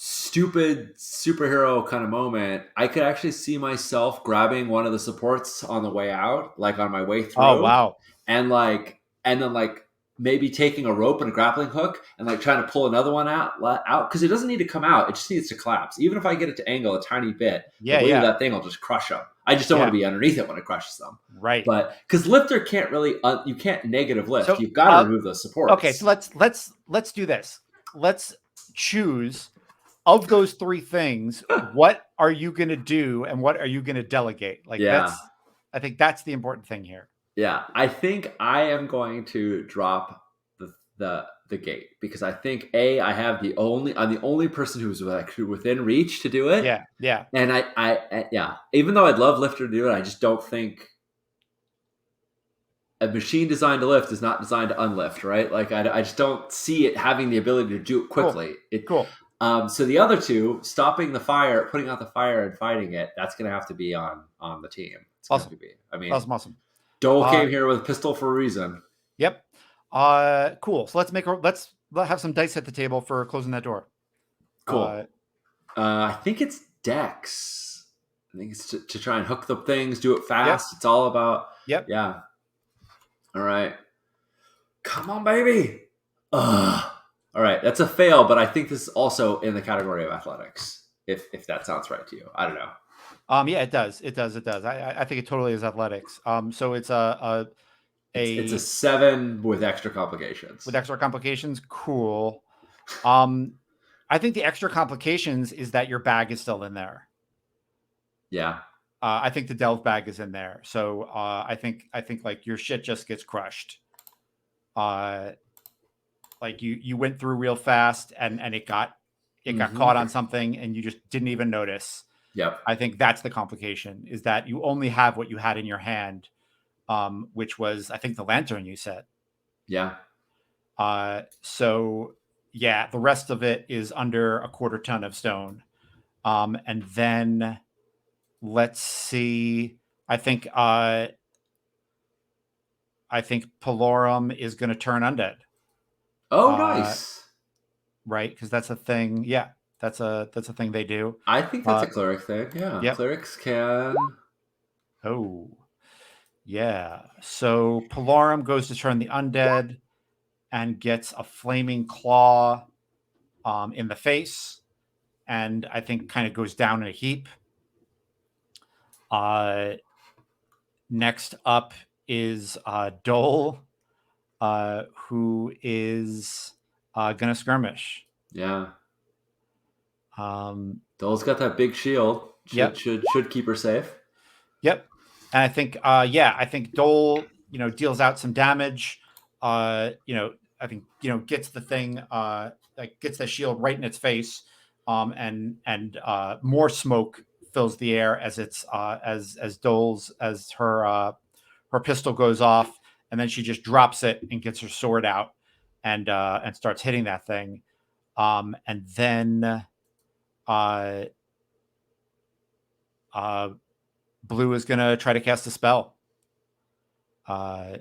stupid superhero kind of moment. I could actually see myself grabbing one of the supports on the way out, like on my way through. Oh wow. And then like maybe taking a rope and a grappling hook and like trying to pull another one out because it doesn't need to come out. It just needs to collapse. Even if I get it to angle a tiny bit, Yeah. the weight of Yeah. that thing will just crush them. I just don't want to be underneath it when it crushes them. Right. But because Lifter can't really, you can't negative lift. So, You've got to remove those supports. Okay, so let's do this. Let's choose of those three things. What are you going to do, and what are you going to delegate? Like I think that's the important thing here. Yeah, I think I am going to drop the gate because I think I'm the only person who's like within reach to do it. Yeah, yeah. And I yeah, even though I'd love Lifter to do it, I just don't think a machine designed to lift is not designed to unlift, right? Like I just don't see it having the ability to do it quickly. Cool. So the other two, stopping the fire, putting out the fire, and fighting it, that's going to have to be on the team. It's awesome. Going to be. I mean, awesome. Dole came here with a pistol for a reason. Yep. Cool. So let's have some dice at the table for closing that door. Cool. I think it's Dex. I think it's to try and hook the things, do it fast. Yep. It's all about. Yep. Yeah. All right. Come on, baby. Ugh. All right, that's a fail, but I think this is also in the category of athletics. If that sounds right to you, I don't know. Yeah, it does. It does. I think it totally is athletics. So it's it's a 7 with extra complications. With extra complications, cool. I think the extra complications is that your bag is still in there. Yeah. I think the delve bag is in there, so I think like your shit just gets crushed. Like you went through real fast and it got caught on something and you just didn't even notice. Yep. I think that's the complication, is that you only have what you had in your hand, which was, I think, the lantern you said. Yeah. So yeah, the rest of it is under a quarter ton of stone. And then let's see. I think Palorum is going to turn undead. Oh, nice. Right, because that's a thing. Yeah, that's a thing they do. I think that's a cleric thing. Yeah, yep. Clerics can. Oh, yeah. So Palorum goes to turn the undead and gets a flaming claw in the face, and I think kind of goes down in a heap. Next up is Dole, who is gonna skirmish. Yeah. Dole's got that big shield. Should keep her safe. Yep. And I think I think Dole, deals out some damage. I think gets the thing like gets the shield right in its face. And more smoke fills the air as it's as her pistol goes off, and then she just drops it and gets her sword out and starts hitting that thing. And then uh, uh, Blue is gonna try to cast a spell. Uh,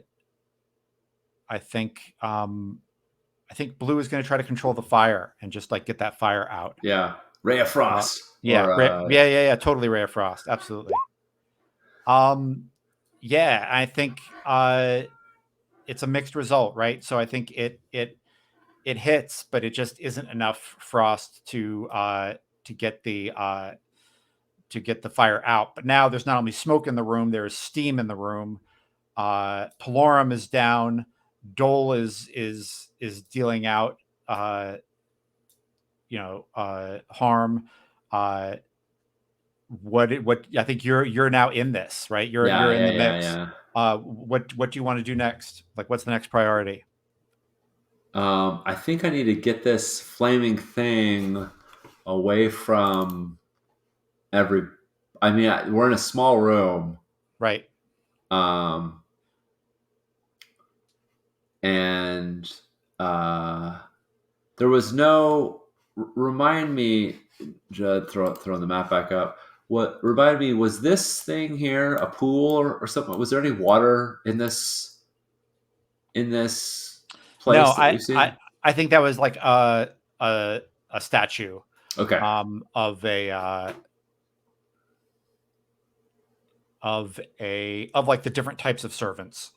I think I think Blue is going to try to control the fire and just like get that fire out. Yeah. Ray of Uh, Frost. yeah, Or yeah, totally Ray of Frost, absolutely. Um, yeah, I think it's a mixed result, right? So I think it hits, but it just isn't enough frost to get the fire out. But now there's not only smoke in the room, there is steam in the room. Palorum is down. Dole is dealing out uh, harm. Uh, what I think you're now in this, right? You're yeah, in yeah, the yeah, mix. yeah. What do you want to do next? Like, what's the next priority? I think I need to get this flaming thing away from every. I mean, we're in a small room, Right. um, and uh, there was no. Remind me, Judd, throwing the map back up. What remind me, was this thing here a pool or something? Was there any water in this No, place that we've seen? I think that was like a a statue Okay, of like the different types of servants.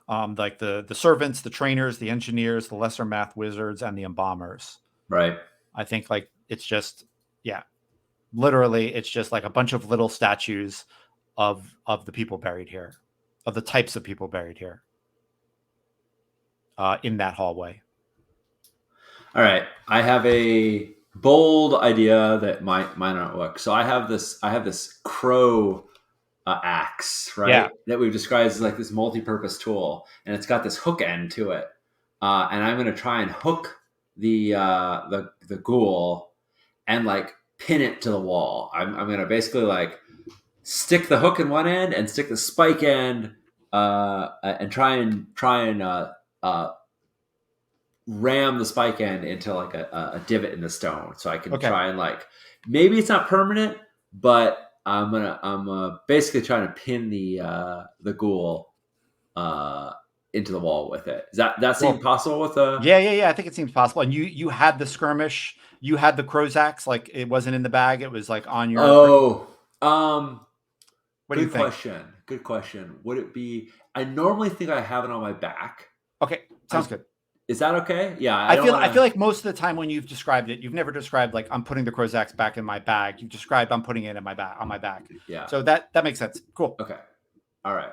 Like the servants, the trainers, the engineers, the lesser math wizards, and the embalmers. right. I think like it's just yeah, literally it's just like a bunch of little statues of the people buried here, of the types of people buried here in that hallway. All right, I have a bold idea that might not work. So I have this crow axe, right? Yeah. That we've described as like this multi-purpose tool, and it's got this hook end to it. And I'm going to try and hook the ghoul and like pin it to the wall. I'm going to basically like stick the hook in one end and stick the spike end, and try and ram the spike end into like a divot in the stone, so I can Okay. try and like maybe it's not permanent, but I'm basically trying to pin the ghoul uh, into the wall with it. Does that seem Well, possible with a? yeah. I think it seems possible. And you had the skirmish. You had the crow's axe. Like it wasn't in the bag. It was like on your. Oh, What do you good think? question. Good question. Would it be? I normally think I have it on my back. Okay, I sounds good. Is that okay? Yeah, I don't want I feel to. like most of the time when you've described it, you've never described like I'm putting the crow's axe back in my bag. You've described I'm putting it in my back on my back. Yeah. So that makes sense. Cool. Okay. All right.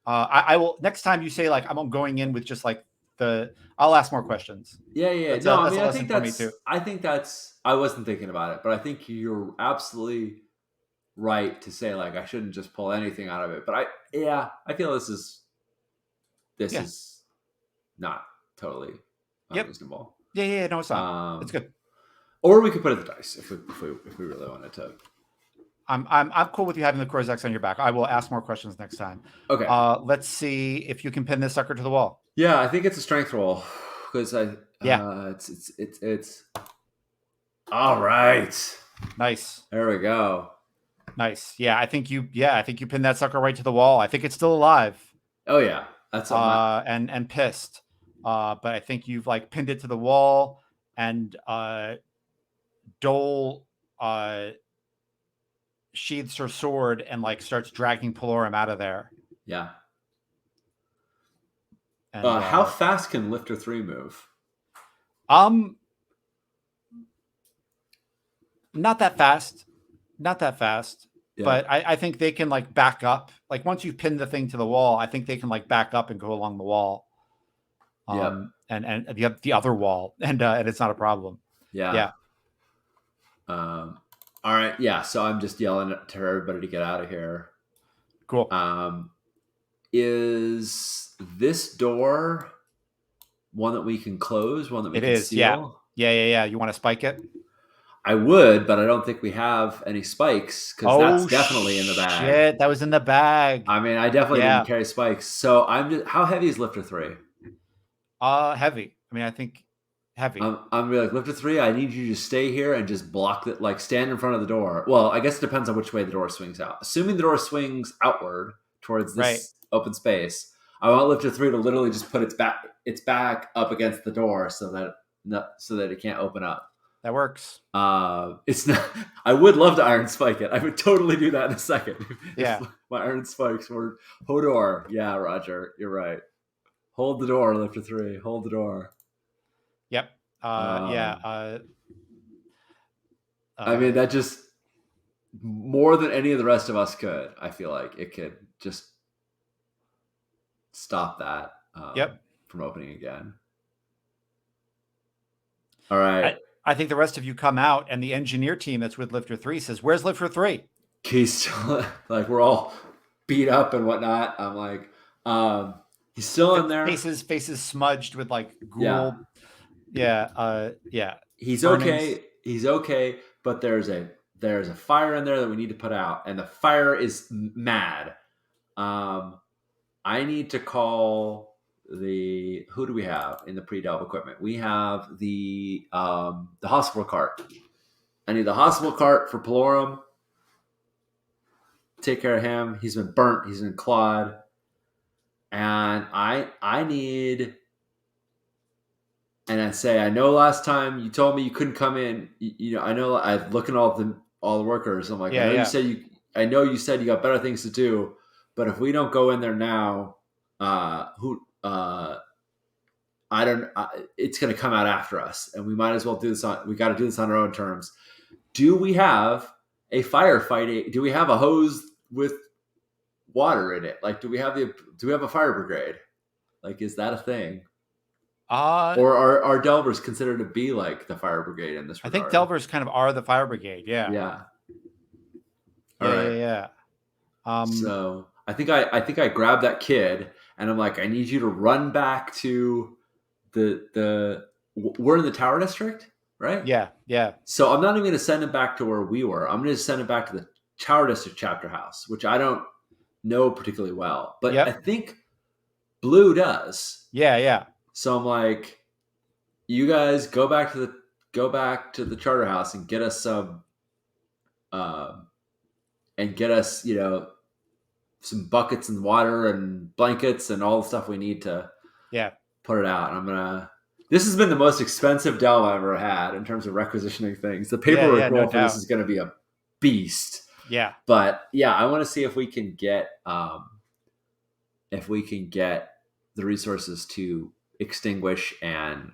I will next time you say like I'm going in with just like the. I'll ask more questions. Yeah, yeah. No, I That's mean, a lesson for me too. I think that's. I wasn't thinking about it, but I think you're absolutely right to say like I shouldn't just pull anything out of it. But yeah, I feel this Yeah. is not totally Yep. unreasonable. Yeah. No, it's not. It's Um, good. or we could put it in the dice if we really wanted to. I'm cool with you having the crow's axe on your back. I will ask more questions next time. Okay. Let's see if you can pin this sucker to the wall. Yeah, I think it's a strength roll because Yeah. it's all right. Nice. There we go. Nice. Yeah, I think you pinned that sucker right to the wall. I think it's still alive. Oh yeah, that's what my And pissed. But I think you've like pinned it to the wall and Dole sheathes her sword and like starts dragging Palorum out of there. yeah. And How fast can Lifter 3 move? um not that fast. Not that fast. Yeah. But I think they can like back up. Like once you've pinned the thing to the wall, I think they can like back up and go along the wall. Yep. And the other wall, and it's not a problem. Yeah. Yeah. All right. Yeah. So I'm just yelling to everybody to get out of here. Cool. Is this door one that we can close? One that we It can is. Yeah. seal? Yeah. You want to spike it? I would, but I don't think we have any spikes because that's Oh definitely in the bag. shit, that was in the bag. I mean, I definitely didn't Yeah. carry spikes. So I'm just, how heavy is lifter three? Heavy. I mean, I think heavy. I'm really like, lifter three, I need you to stay here and just block it, like stand in front of the door. Well, I guess it depends on which way the door swings out. Assuming the door swings outward towards Right. this open space, I want lifter three to literally just put its back up against the door so that so that it can't open up. That works. It's not. I would love to iron spike it. I would totally do that in a second. If Yeah. my iron spikes were Hodor. Yeah, Roger, you're right. Hold the door, lifter three. Hold the door. Yep. Yeah. I mean, that just more than any of the rest of us could. I feel like it could just stop that Yep. from opening again. All right. I think the rest of you come out, and the engineer team that's with Lifter 3 says, "Where's Lifter 3?" He's still like we're all beat up and whatnot. I'm like, he's still in there. Faces smudged with like ghoul. Yeah. He's burnings. okay. He's okay, but there's a fire in there that we need to put out, and the fire is mad. I need to call who do we have in the pre-delve equipment? We have the hospital cart. I need the hospital cart for Pelorum. Take care of him. He's been burnt. He's been clawed. And I need, and I say, I know last time you told me you couldn't come in. I know I look at all the workers. I'm like, Yeah, I know yeah. you said you got better things to do, but if we don't go in there now, it's going to come out after us, and we might as well do this we got to do this on our own terms. Do we have a firefighting? Do we have a hose with water in it? Like, do we have a fire brigade? Like, is that a thing? Or are delvers considered to be like the fire brigade in this regard? I think delvers kind of are the fire brigade. Yeah. Yeah. All right. Yeah. So I think I grabbed that kid and I'm like, I need you to run back to we're in the Tower District, right? Yeah. Yeah. So I'm not even going to send him back to where we were. I'm going to send him back to the Tower District chapter house, which I don't know particularly well, but I think Blue does. Yeah. So I'm like, you guys go back to the charter house and get us some, some buckets and water and blankets and all the stuff we need to put it out. And this has been the most expensive delve I've ever had in terms of requisitioning things. The paperwork roll for this is going to be a beast. Yeah. But yeah, I want to see if we can get the resources to extinguish and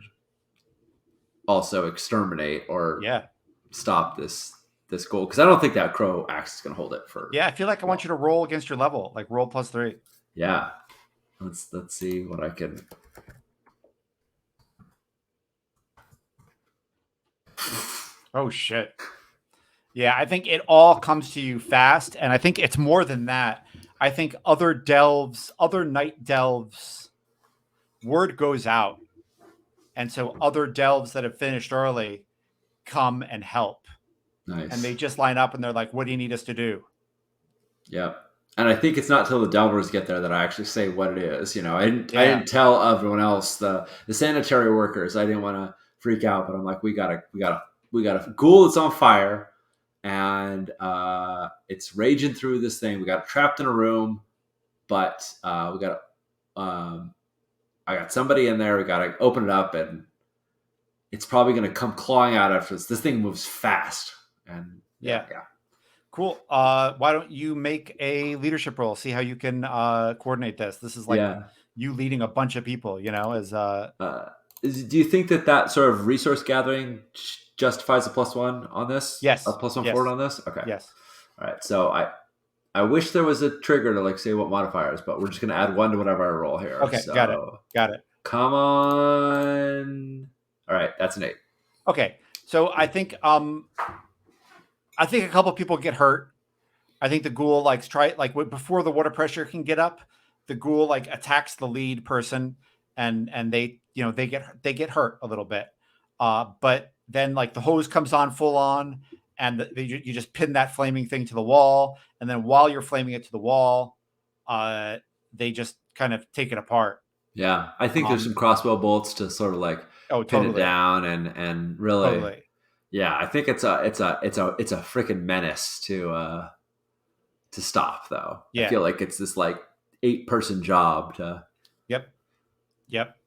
also exterminate or stop this goal, because I don't think that crow axe is going to hold it for. Yeah, I feel like I want you to roll against your level, like roll +3. Yeah, let's see what I can. Oh shit. Yeah, I think it all comes to you fast, and I think it's more than that. I think other night delves, word goes out, and so other delves that have finished early come and help. Nice. And they just line up and they're like, "What do you need us to do?" Yeah. And I think it's not till the delvers get there that I actually say what it is. I didn't tell everyone else, the sanitary workers. I didn't want to freak out, but I'm like, we got a ghoul that's on fire, and it's raging through this thing. We got it trapped in a room, but I got somebody in there. We got to open it up, and it's probably going to come clawing out after this. This thing moves fast, and yeah. Cool. Why don't you make a leadership roll? See how you can coordinate this. This is like you leading a bunch of people. Do you think that sort of resource gathering justifies a +1 on this? Yes. A +1 forward on this? Okay. Yes. All right. So I wish there was a trigger to like say what modifiers, but we're just going to add 1 to whatever I roll here. Okay. So, got it. Come on. All right. That's an 8. Okay. So I think a couple of people get hurt. I think the ghoul before the water pressure can get up, the ghoul attacks the lead person, and they get hurt a little bit. But then like the hose comes on full on, and you just pin that flaming thing to the wall, and then while you're flaming it to the wall, uh, they just kind of take it apart. Yeah, I think there's some Um, crossbow bolts to sort of like oh, pin it totally, down and really, totally. yeah. I think it's a freaking menace to stop though. I Yeah. feel like it's this like 8-person job to. Yep. Yep.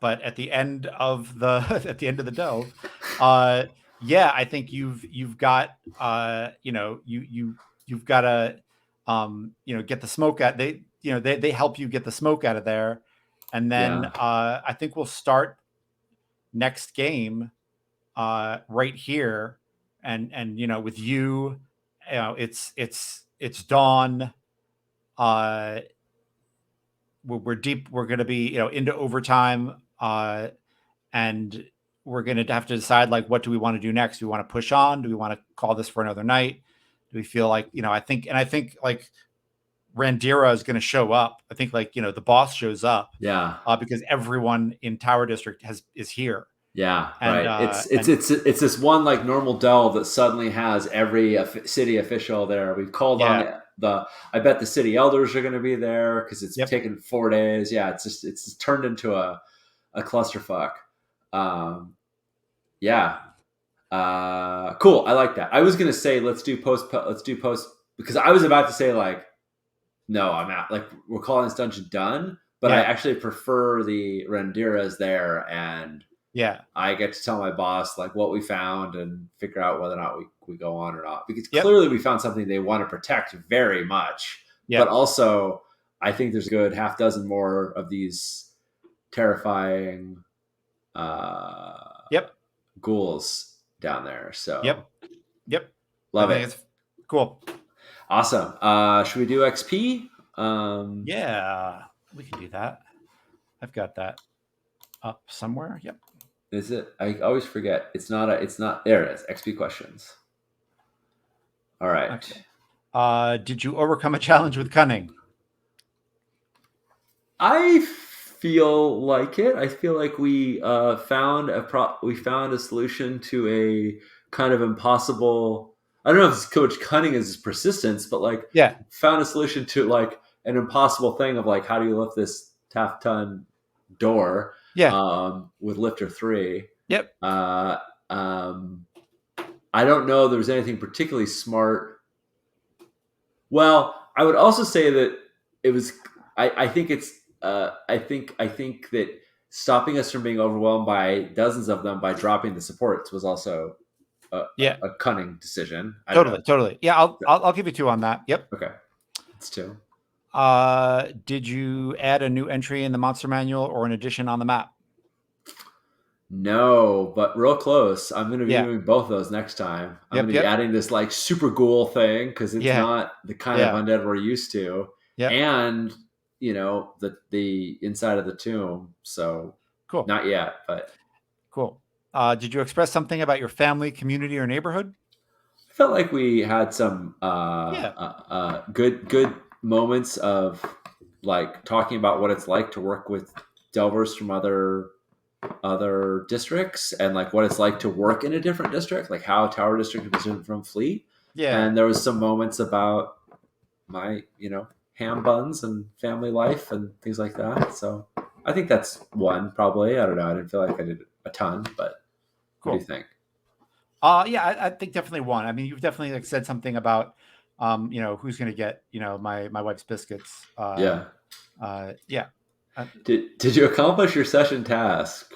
But at the end of the at the end of the dove, uh, yeah, I think you've got you've got to get the smoke out. They help you get the smoke out of there, and then Yeah, I think we'll start next game right here, and with you, it's dawn. Uh, we're deep. We're going to be into overtime. And we're going to have to decide like what do we want to do next. Do we want to push on? Do we want to call this for another night? Do we feel like I think like Randira is going to show up. I think like the boss shows up yeah. because everyone in Tower District is here. Yeah, and right. uh It's and it's this one like normal delve that suddenly has every city official there. We've called on yeah. the. I bet the city elders are going to be there because it's Yep. taken 4 days. Yeah, it's just turned into a clusterfuck. Um, yeah, cool. I like that. I was going to say let's do post because I was about to say like no, I'm out. Like we're calling this dungeon done, but I Yeah. actually prefer the Rendiras there and Yeah. I get to tell my boss like what we found and figure out whether or not we go on or not. Because Yep. clearly we found something they want to protect very much. But Yep. also I think there's a good half dozen more of these terrifying uh, Yep. ghouls down there. So Yep. Yep. I love think it. it's cool. Awesome. Should we do XP? Yeah, we can do that. I've got that up somewhere. Yep. Is it? I always forget. It's not. There it is. XP questions. All right. Okay. Did you overcome a challenge with cunning? I feel like it. I feel like we found a solution to a kind of impossible. I don't know if it's so much cunning as persistence, but like Yeah. found a solution to like an impossible thing of like how do you lift this half ton door Yeah. with lifter 3. Yep. Uh, um, I don't know. There was anything particularly smart. Well, I would also say that it was. I think it's. I think that stopping us from being overwhelmed by dozens of them by dropping the supports was also a, Yeah. a cunning decision. I don't know. Totally. Totally. Yeah. I'll give you 2 on that. Yep. Okay, it's 2. Did you add a new entry in the monster manual or an addition on the map? No, but real close. I'm going to be Yeah. doing both of those next time. I'm going Yep. to be Yep. adding this like super ghoul thing because it's Yeah. not the kind of Yeah. undead we're used to, Yep. and the inside of the tomb. So Cool. not yet, but Cool. Did you express something about your family, community, or neighborhood? I felt like we had some Yeah. good moments of like talking about what it's like to work with delvers from other districts and like what it's like to work in a different district, like how Tower District is different from Fleet. Yeah. And there was some moments about my ham buns and family life and things like that. So I think that's one probably. I don't know. I didn't feel like I did a ton, but what do you Cool. think? Yeah, I think definitely one. I mean, you've definitely like said something about, who's going to get, my wife's biscuits. Yeah. Yeah. Did you accomplish your session task?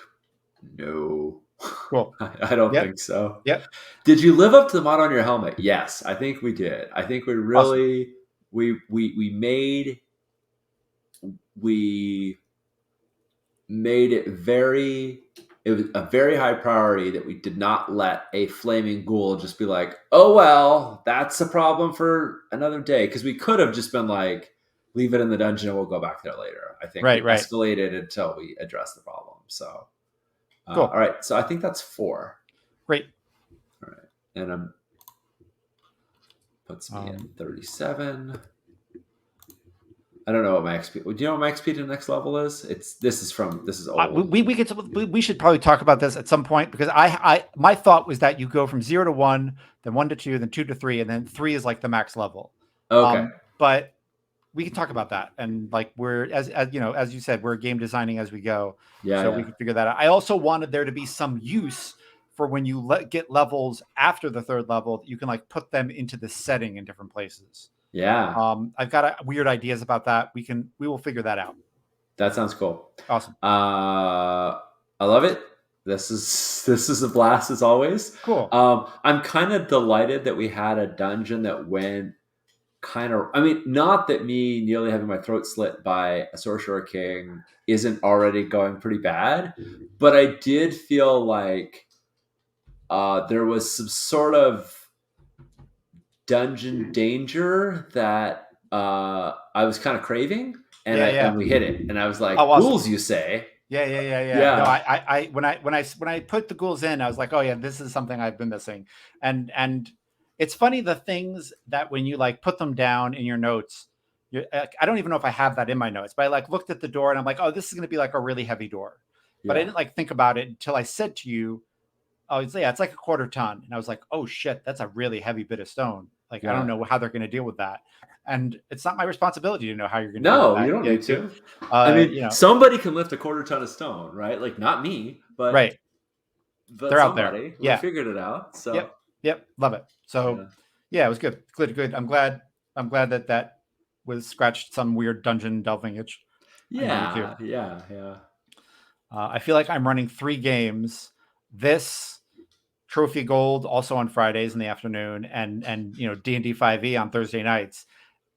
No. Cool. I don't Yep. think so. Yep. Did you live up to the mod on your helmet? Yes, I think we did. I think we Awesome. really we made it very. It was a very high priority that we did not let a flaming ghoul just be like, oh well, that's a problem for another day, because we could have just been like, leave it in the dungeon and we'll go back there later. I think we Right. Right. escalated until we addressed the problem. So all Cool. right, so I think that's 4. Great. All right, and puts me in Um, 37. I don't know what my XP. Do you know what my XP to the next level is? This is old. We should probably talk about this at some point, because I my thought was that you go from 0 to 1, then 1 to 2, then 2 to 3, and then 3 is like the max level. Okay. But we can talk about that, and like we're as you know, as you said, we're game designing as we go, Yeah, so we yeah, can figure that out. I also wanted there to be some use for when you get levels after the third level, you can like put them into the setting in different places. yeah. I've got weird ideas about that. We will figure that out. That sounds cool. Awesome. I love it. This is a blast as always. Cool. I'm kind of delighted that we had a dungeon that went kind of. I mean, not that me nearly having my throat slit by a sorcerer king isn't already going pretty bad, but I did feel like there was some sort of dungeon danger that I was kind of craving, and Yeah, and yeah. we hit it, and I was like, Oh, awesome. "Ghouls, you say?" Yeah, yeah, yeah, yeah. No, Yeah, when I put the ghouls in, I was like, oh yeah, this is something I've been missing. And it's funny, the things that when you like put them down in your notes, I don't even know if I have that in my notes, but I like looked at the door and I'm like, oh, this is going to be like a really heavy door. But I yeah, didn't like think about it until I said to you, oh, yeah, it's like a quarter ton. And I was like, oh shit, that's a really heavy bit of stone. Like, I don't yeah. know how they're going to deal with that. And it's not my responsibility to know how you're going to deal with No, that. you don't Yeah, need to. I you mean, know, somebody can lift a quarter ton of stone, right? Like not me, right. but They're out there. somebody. We Yeah. figured it out. So Yep. Yep. Love it. So yeah, yeah, it was good. Good. Good. I'm glad that that was scratched some weird dungeon delving itch. I know you too. yeah, yeah, yeah, I feel like I'm running 3 games. This Trophy Gold also on Fridays in the afternoon, and you know, D&D 5e on Thursday nights.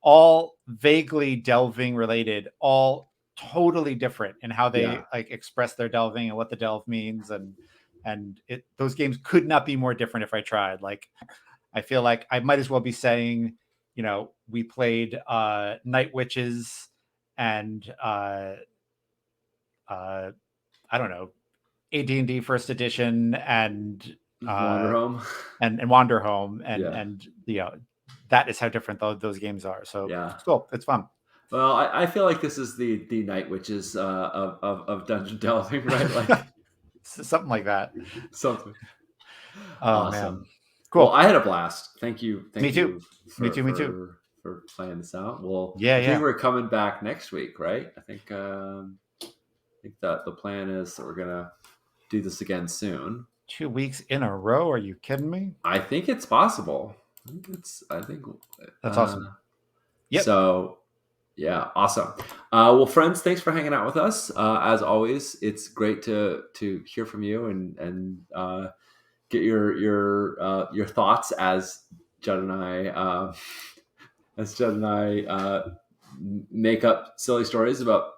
All vaguely delving related. All totally different in how yeah. they like express their delving and what the delve means, and those games could not be more different if I tried. Like, I feel like I might as well be saying, you know, we played Night Witches and uh, I don't know, AD&D First Edition Wander uh, home. and Wander Home, Yeah, and you know, that is how different those games are. So yeah. it's cool. It's fun. Well, I feel like this is the night witches of dungeon delving, right? Like Something like that. something Oh man, awesome. Well, cool. I had a blast. Me Thank too. you Me too. Me too. for playing this out. Well, Yeah, I think yeah. we're coming back next week, right? I think that the plan is that we're gonna do this again soon. 2 weeks in a row? Are you kidding me? I think it's possible. I think That's uh, awesome. Yep. so. Yeah, awesome. Well, friends, thanks for hanging out with us. As always, it's great to hear from you and get your thoughts Judd and I as Judd and I make up silly stories about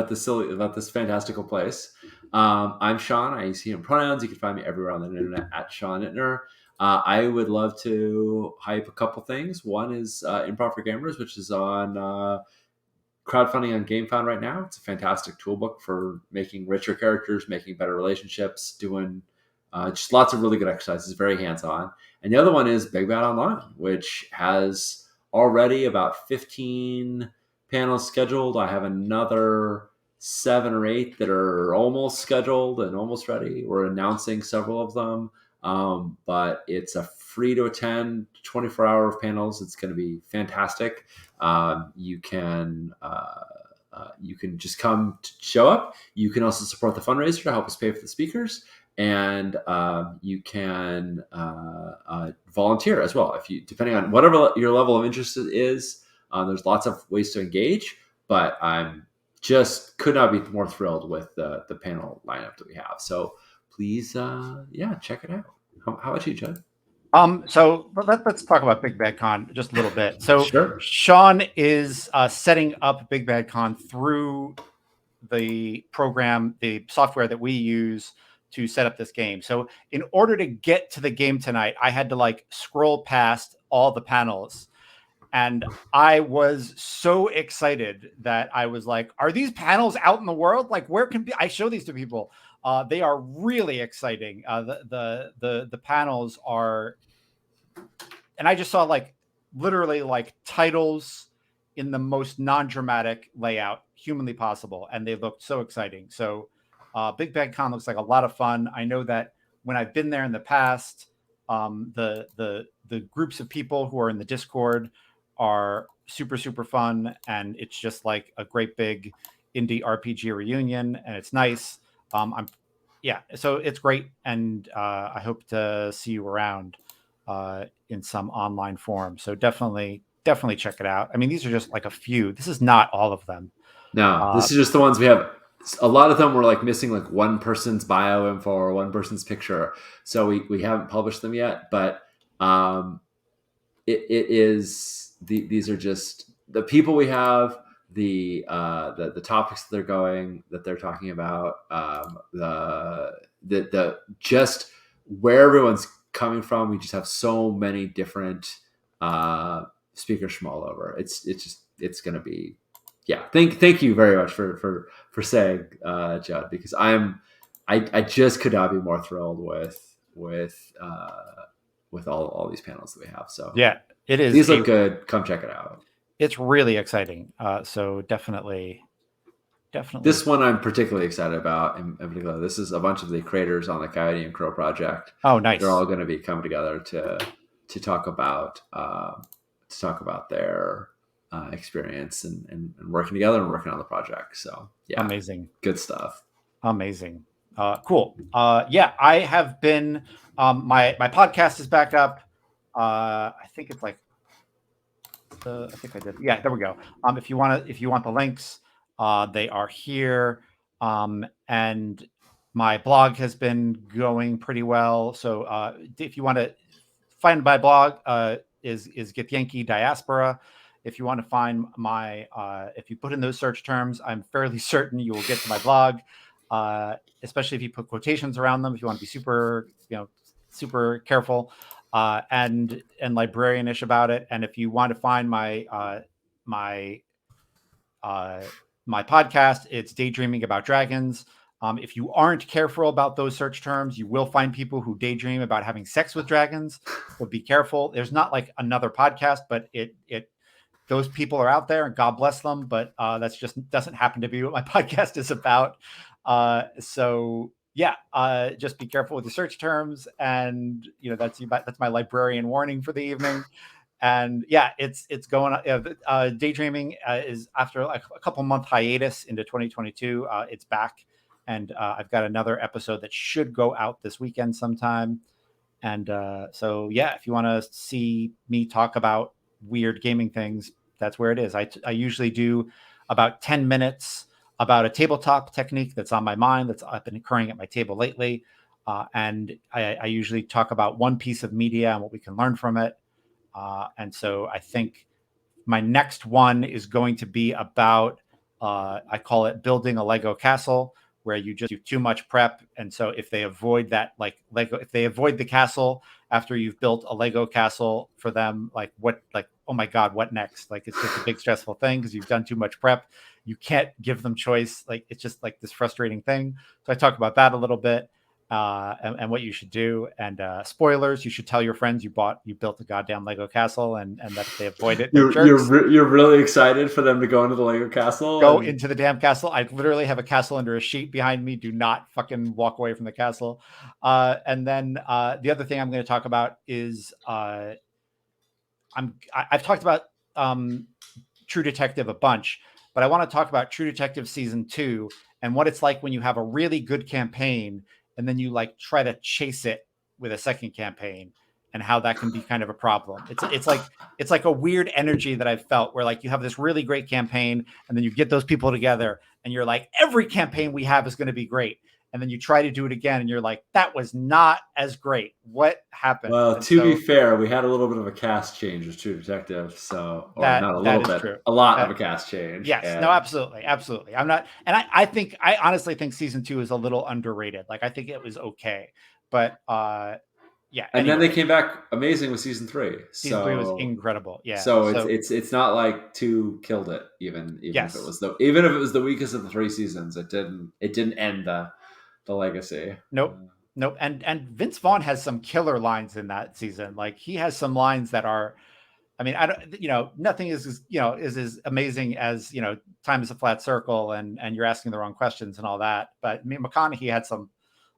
this fantastical place. I'm Sean. I use he and pronouns. You can find me everywhere on the internet at Sean Ittner. I would love to hype a couple things. One is Improv for Gamers, which is on crowdfunding on GameFound right now. It's a fantastic toolbook for making richer characters, making better relationships, doing just lots of really good exercises, very hands on. And the other one is Big Bad Online, which has already about 15 panels scheduled. I have another 7 or 8 that are almost scheduled and almost ready. We're announcing several of them. But it's a free to attend 24-hour of panels. It's going to be fantastic. You can just come to show up. You can also support the fundraiser to help us pay for the speakers, and you can volunteer as well. If you, depending on whatever your level of interest is, there's lots of ways to engage. But I'm just could not be more thrilled with the panel lineup that we have. So please, yeah, check it out. How about you, Judd? So let's talk about Big Bad Con just a little bit. So Sure. Sean is setting up Big Bad Con through the program, the software that we use to set up this game. So in order to get to the game tonight, I had to like scroll past all the panels. And I was so excited that I was like, are these panels out in the world? Like, where can I show these to people? They are really exciting. The panels are, and I just saw like literally like titles in the most non-dramatic layout humanly possible, and they looked so exciting. So Big Bad Con looks like a lot of fun. I know that when I've been there in the past, the groups of people who are in the Discord are super super fun, and it's just like a great big indie RPG reunion, and it's nice. I'm Yeah, so it's great, and I hope to see you around in some online form. So definitely check it out. I mean, these are just like a few. This is not all of them. No, Uh, this is just the ones we have. A lot of them were like missing like one person's bio info or one person's picture, so we haven't published them yet. But um, it is these are just the people we have, the topics that they're talking about, the just where everyone's coming from. We just have so many different uh, speakers from all over. It's gonna be, yeah. Thank you very much for saying, Judd, because I just could not be more thrilled with all these panels that we have. So yeah, it is these a. look good. Come check it out. It's really exciting. So definitely. This one I'm particularly excited about. In particular, this is a bunch of the creators on the Coyote and Crow project. Oh, They're all nice, going to be coming together to talk about their experience and working together and working on the project. So yeah, amazing, good stuff. amazing. Cool. Yeah, I have been. My podcast is back up. I think it's like I think I did. Yeah, there we go. If you want the links, they are here. And my blog has been going pretty well. So if you want to find my blog, is Get Yankee Diaspora. If you want to find if you put in those search terms, I'm fairly certain you will get to my blog. Especially if you put quotations around them. If you want to be super careful and librarianish about it. And if you want to find my uh, my podcast, it's Daydreaming About Dragons. If you aren't careful about those search terms, you will find people who daydream about having sex with dragons. So be careful. There's not like another podcast, but it those people are out there, and God bless them. But that's just doesn't happen to be what my podcast is about. So yeah, just be careful with the search terms, and that's my librarian warning for the evening. And yeah, it's going. Daydreaming is after like a couple month hiatus into 2022. It's back, and I've got another episode that should go out this weekend sometime. And so, yeah, if you want to see me talk about weird gaming things, that's where it is. I usually do about 10 minutes about a tabletop technique that's on my mind, that's been occurring at my table lately. And I usually talk about one piece of media and what we can learn from it. And so I think my next one is going to be about I call it building a Lego castle, where you just do too much prep. And so if they avoid that, like Lego, if they avoid the castle after you've built a Lego castle for them, oh my God, what next? Like it's just a big stressful thing because you've done too much prep. You can't give them choice. Like it's just like this frustrating thing. So I talk about that a little bit. And what you should do. And spoilers, you should tell your friends you built a goddamn Lego castle, and that if they avoid it, they're jerks. You're really excited for them to go into the Lego castle Go and into the damn castle. I literally have a castle under a sheet behind me. Do not fucking walk away from the castle. And then the other thing I'm going to talk about is I've talked about True Detective a bunch, but I want to talk about True Detective season 2 and what it's like when you have a really good campaign and then you like try to chase it with a second campaign, and how that can be kind of a problem. It's like a weird energy that I've felt where like you have this really great campaign and then you get those people together and you're like, every campaign we have is going to be great. And then you try to do it again and you're like, that was not as great. What happened? well, And to be so fair, we had a little bit of a cast change with True Detective, so or not a that little is bit, true. a lot of That a cast change, Yes, no, and absolutely, absolutely. I'm not, and I honestly think season 2 is a little underrated. Like I think it was okay, but yeah. then they Anyway, came back amazing with season 3. season 3 was So incredible. Yeah. so So it's not like 2 killed it, even if it yes, was even if it was the weakest of the 3 seasons, it didn't end the legacy. nope, nope. And Vince Vaughn has some killer lines in that season. Like he has some lines that are I mean, I don't, nothing is as amazing as, time is a flat circle and you're asking the wrong questions and all that. But I mean, McConaughey had some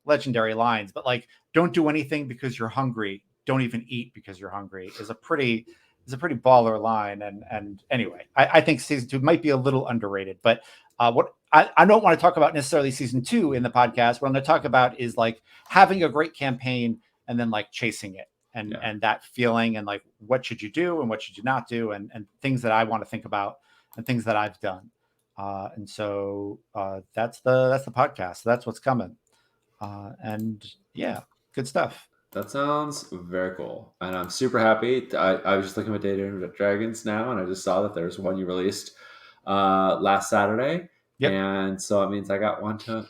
legendary lines, but like, don't do anything because you're hungry. Don't even eat because you're hungry is a pretty baller line. And anyway, I think season two might be a little underrated, but what I don't want to talk about necessarily season two in the podcast. What I'm going to talk about is like having a great campaign and then like chasing it Yeah. and that feeling and like what should you do and what should you not do and things that I want to think about and things that I've done. And so that's the podcast. So that's what's coming. And yeah, good stuff. That sounds very cool, and I'm super happy. I was just looking at Data and Dragons now, and I just saw that there's one you released last Saturday, Yep. and so it means I got one to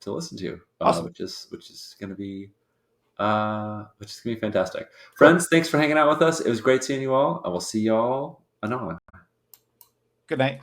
listen to, Awesome. which is gonna be fantastic. Cool. Friends, thanks for hanging out with us. It was great seeing you all. I will see y'all anon. Good night.